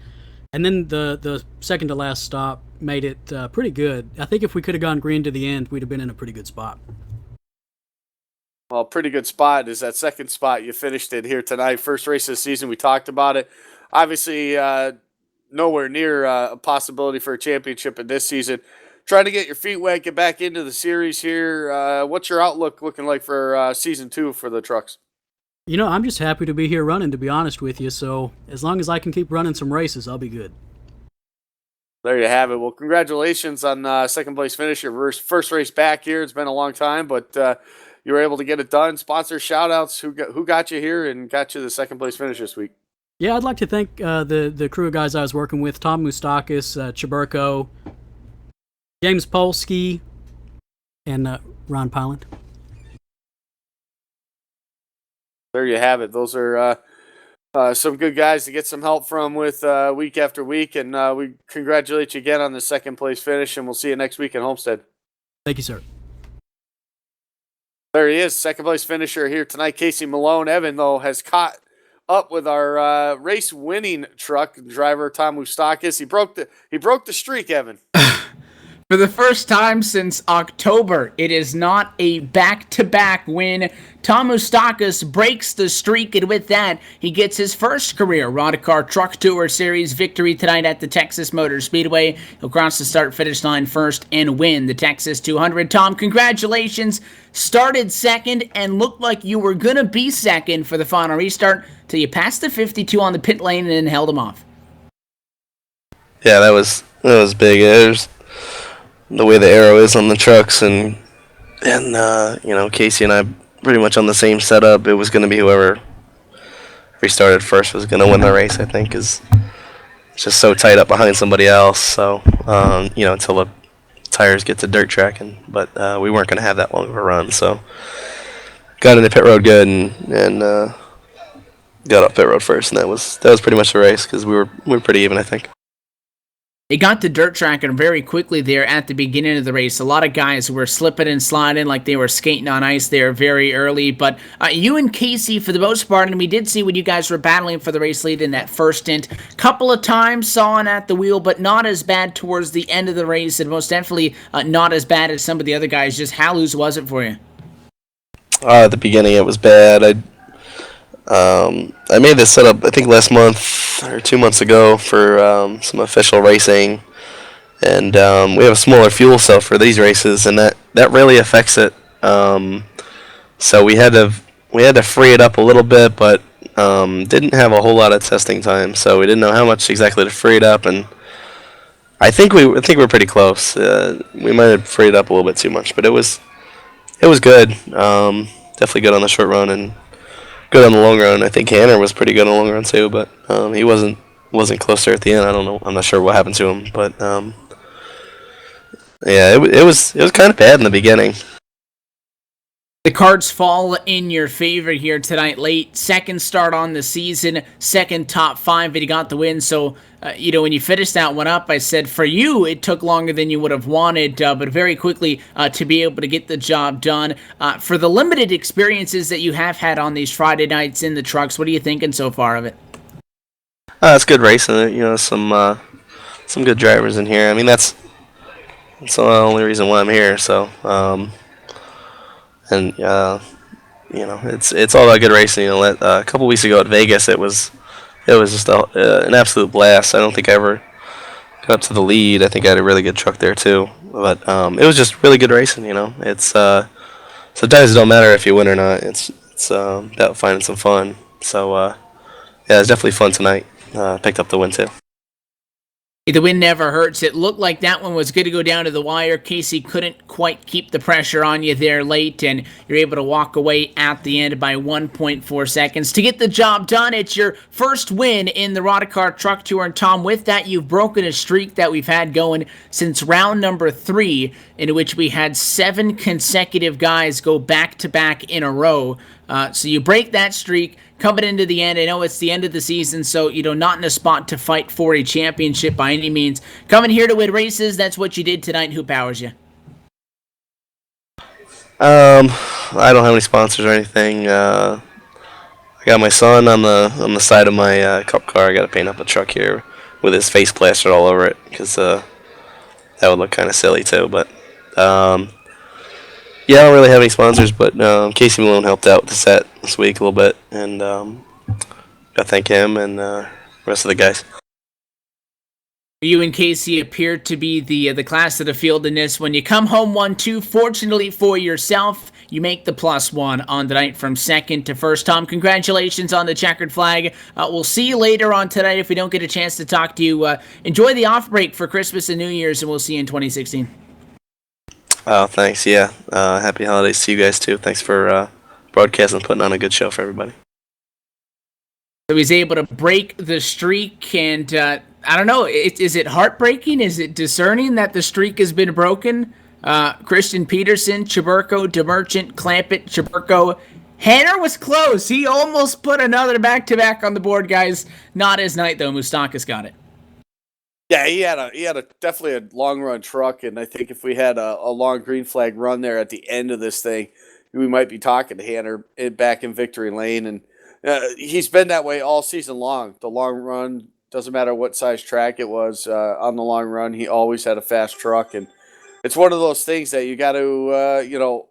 And then the second to last stop made it pretty good. I think if we could have gone green to the end, we'd have been in a pretty good spot. Well, pretty good spot is that second spot you finished in here tonight. First race of the season, we talked about it. Obviously, nowhere near a possibility for a championship in this season. Trying to get your feet wet, get back into the series here. What's your outlook looking like for season 2 for the trucks? You know, I'm just happy to be here running, to be honest with you. So as long as I can keep running some races, I'll be good. There you have it. Well, congratulations on second place finish, your first race back here. It's been a long time, but you were able to get it done. Sponsor shout-outs. Who got you here and got you the second place finish this week? Yeah, I'd like to thank the crew of guys I was working with, Tom Moustakis, Chaburko, James Polsky, and Ron Pyland. There you have it. Those are some good guys to get some help from with week after week, and we congratulate you again on the second place finish, and we'll see you next week in Homestead. Thank you, sir. There he is, second place finisher here tonight, Casey Malone. Evan, though, has caught up with our race-winning truck driver, Tom Moustakis. He broke the streak, Evan. For the first time since October, it is not a back-to-back win. Tom Moustakis breaks the streak, and with that, he gets his first career RODDCAR Truck Tour Series victory tonight at the Texas Motor Speedway. He'll cross the start-finish line first and win the Texas 200. Tom, congratulations. Started second and looked like you were going to be second for the final restart till you passed the 52 on the pit lane and then held him off. Yeah, that was big. There's the way the arrow is on the trucks, and you know, Casey and I pretty much on the same setup. It was going to be whoever restarted first was going to win the race, I think, is just so tight up behind somebody else. So you know, until the tires get to dirt tracking, but we weren't going to have that long of a run, so got into pit road good and got up pit road first, and that was pretty much the race because we were pretty even, I think. It got to dirt tracking very quickly there at the beginning of the race. A lot of guys were slipping and sliding like they were skating on ice there very early. But you and Casey, for the most part, and we did see when you guys were battling for the race lead in that first stint, couple of times sawing at the wheel, but not as bad towards the end of the race, and most definitely not as bad as some of the other guys. Just how loose was it for you? At the beginning, it was bad. I made this setup, I think, last month or 2 months ago for some official racing, and we have a smaller fuel cell for these races, and that really affects it. So we had to free it up a little bit, but Didn't have a whole lot of testing time, so we didn't know how much exactly to free it up, and I think we're pretty close. We might have freed it up a little bit too much, but it was good. Definitely good on the short run and good on the long run. I think Hanner was pretty good on the long run too, but he wasn't close there at the end. I don't know. I'm not sure what happened to him, but yeah, it was kind of bad in the beginning. The cards fall in your favor here tonight late. Second start on the season, second top 5, and you got the win. So, when you finished that one up, I said for you, it took longer than you would have wanted, but very quickly to be able to get the job done. For the limited experiences that you have had on these Friday nights in the trucks, what are you thinking so far of it? It's good racing. Some good drivers in here. I mean, that's the only reason why I'm here. So, and it's all about good racing. A couple weeks ago at Vegas, it was just an absolute blast. I don't think I ever got up to the lead. I think I had a really good truck there too. But it was just really good racing. It's sometimes it don't matter if you win or not. It's about finding some fun. So yeah, it's definitely fun tonight. Picked up the win too. The win never hurts. It looked like that one was going to go down to the wire. Casey couldn't quite keep the pressure on you there late, and you're able to walk away at the end by 1.4 seconds to get the job done. It's your first win in the RODDCAR Truck Tour, and Tom, with that, you've broken a streak that we've had going since round number 3, in which we had 7 consecutive guys go back-to-back in a row. So you break that streak. Coming into the end, I know it's the end of the season, so, not in a spot to fight for a championship by any means. Coming here to win races, that's what you did tonight. Who powers you? I don't have any sponsors or anything. I got my son on the side of my cup car. I got to paint up a truck here with his face plastered all over it, because that would look kind of silly too. But yeah, I don't really have any sponsors, but Casey Malone helped out with the set this week a little bit, and gotta thank him and the rest of the guys. You and Casey appear to be the class of the field in this. When you come home 1-2, fortunately for yourself, you make the +1 on the night from second to first. Tom, congratulations on the checkered flag. We'll see you later on tonight if we don't get a chance to talk to you. Enjoy the off break for Christmas and New Year's, and we'll see you in 2016. Oh, thanks. Yeah. Happy holidays to you guys too. Thanks for broadcasting and putting on a good show for everybody. So he's able to break the streak, and I don't know, is it heartbreaking? Is it discerning that the streak has been broken? Christian Peterson, Chaburko, DeMerchant, Clampett, Chaburko. Hanner was close. He almost put another back-to-back on the board, guys. Not his night, though. Moustakas got it. Yeah, he had a definitely a long run truck, and I think if we had a long green flag run there at the end of this thing, we might be talking to Hanner back in victory lane. And he's been that way all season long. The long run, doesn't matter what size track it was, on the long run, he always had a fast truck. And it's one of those things that you got to,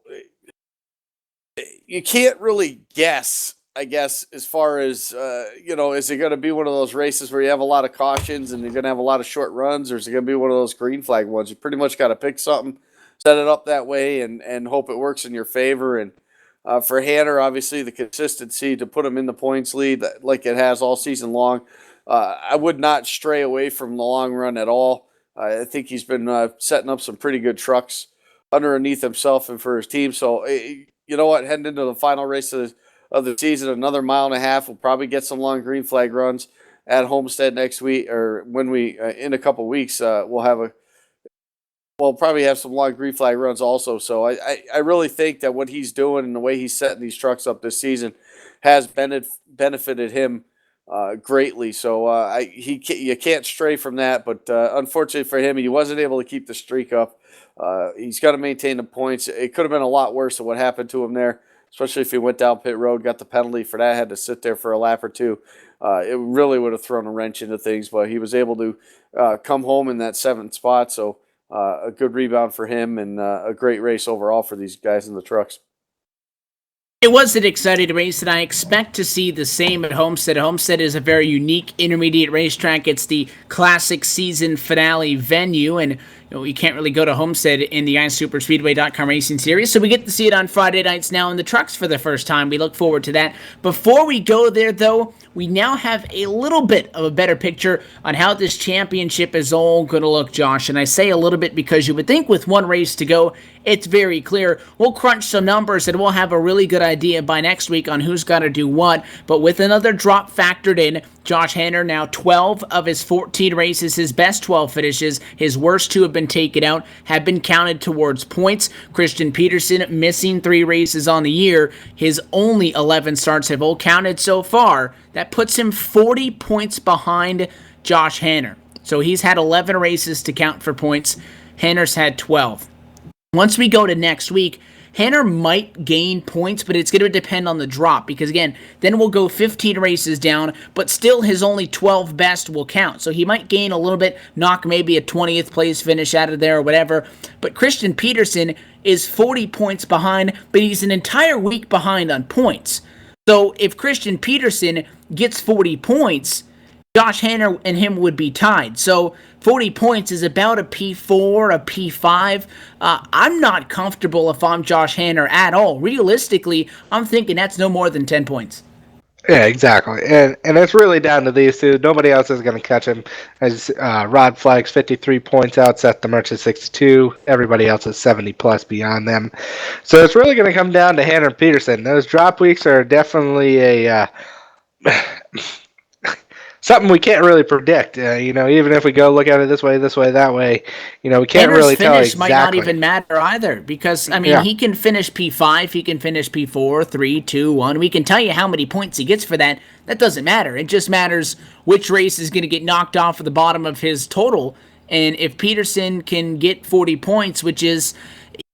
you can't really guess, I guess, as far as, is it going to be one of those races where you have a lot of cautions and you're going to have a lot of short runs, or is it going to be one of those green flag ones? You pretty much got to pick something, set it up that way, and hope it works in your favor. And for Hanner, obviously, the consistency to put him in the points lead like it has all season long, I would not stray away from the long run at all. I think he's been setting up some pretty good trucks underneath himself and for his team. So, you know what, heading into the final race of the season, another mile and a half. We'll probably get some long green flag runs at Homestead next week, or when we in a couple weeks we'll probably have some long green flag runs also. So I really think that what he's doing and the way he's setting these trucks up this season has benefited him greatly. So you can't stray from that. But unfortunately for him, he wasn't able to keep the streak up. He's got to maintain the points. It could have been a lot worse than what happened to him there, especially if he went down pit road, got the penalty for that, had to sit there for a lap or two. It really would have thrown a wrench into things, but he was able to come home in that 7th spot. So a good rebound for him, and a great race overall for these guys in the trucks. It was an exciting race, and I expect to see the same at Homestead. Homestead is a very unique intermediate racetrack. It's the classic season finale venue, and you can't really go to Homestead in the iSuperspeedway.com racing series, so we get to see it on Friday nights now in the trucks for the first time. We look forward to that. Before we go there, though, we now have a little bit of a better picture on how this championship is all going to look, Josh. And I say a little bit because you would think with one race to go, it's very clear. We'll crunch some numbers and we'll have a really good idea by next week on who's got to do what. But with another drop factored in, Josh Hanner now 12 of his 14 races, his best 12 finishes, his worst 2 have been taken out, have been counted towards points. Christian Peterson missing 3 races on the year. His only 11 starts have all counted so far. That puts him 40 points behind Josh Hanner. So he's had 11 races to count for points. Hanner's had 12. Once we go to next week, Hanner might gain points, but it's going to depend on the drop because, again, then we'll go 15 races down, but still his only 12 best will count. So he might gain a little bit, knock maybe a 20th place finish out of there or whatever. But Christian Peterson is 40 points behind, but he's an entire week behind on points. So if Christian Peterson gets 40 points, Josh Hanner and him would be tied. So 40 points is about a P4, a P5. I'm not comfortable if I'm Josh Hanner at all. Realistically, I'm thinking that's no more than 10 points. Yeah, exactly. And it's really down to these two. Nobody else is going to catch him. As Rod Flags 53 points out, Seth the Merchant 62. Everybody else is 70 plus beyond them. So it's really going to come down to Hanner and Peterson. Those drop weeks are definitely a something we can't really predict. Even if we go look at it this way, that way, we can't Hanner's really tell finish exactly. Might not even matter either because, he can finish P5, he can finish P4, 3, 2, 1. We can tell you how many points he gets for that. That doesn't matter. It just matters which race is going to get knocked off at the bottom of his total. And if Peterson can get 40 points, which is,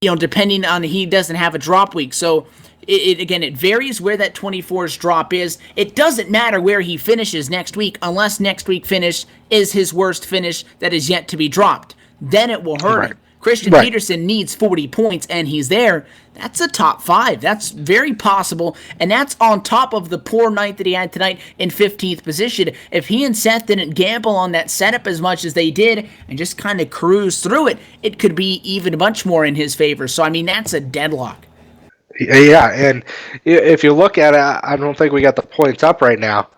depending on he doesn't have a drop week. So, it varies where that 24's drop is. It doesn't matter where he finishes next week unless next week finish is his worst finish that is yet to be dropped. Then it will hurt him. Christian Peterson needs 40 points and he's there. That's a top 5. That's very possible. And that's on top of the poor night that he had tonight in 15th position. If he and Seth didn't gamble on that setup as much as they did and just kind of cruise through it, it could be even much more in his favor. So, that's a deadlock. Yeah, and if you look at it, I don't think we got the points up right now.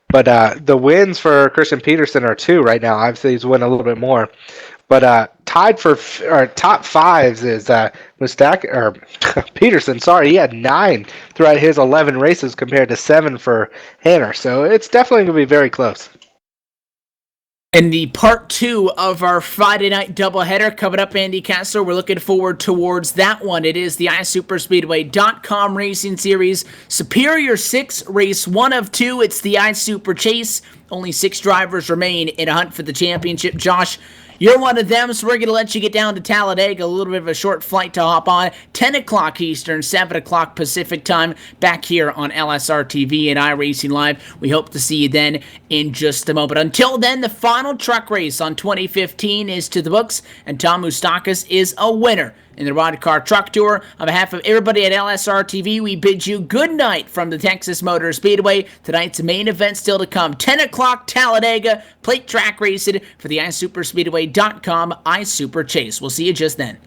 But the wins for Christian Peterson are 2 right now. Obviously, he's won a little bit more. But tied for top 5s is Peterson. Sorry, he had 9 throughout his 11 races compared to 7 for Hanner. So it's definitely going to be very close. And the part 2 of our Friday night doubleheader coming up, Andy Kessler. We're looking forward towards that one. It is the iSuperspeedway.com racing series. Superior 6, race 1 of 2. It's the iSuper Chase. Only 6 drivers remain in a hunt for the championship. Josh, you're one of them, so we're going to let you get down to Talladega. A little bit of a short flight to hop on. 10 o'clock Eastern, 7 o'clock Pacific time, back here on LSRTV and iRacing Live. We hope to see you then in just a moment. Until then, the final truck race on 2015 is to the books, and Tom Moustakis is a winner in the RODDCAR Truck Tour. On behalf of everybody at LSRTV, we bid you good night from the Texas Motor Speedway. Tonight's main event still to come. 10 o'clock Talladega, plate track racing for the iSuperspeedway.com iSuper Chase. We'll see you just then.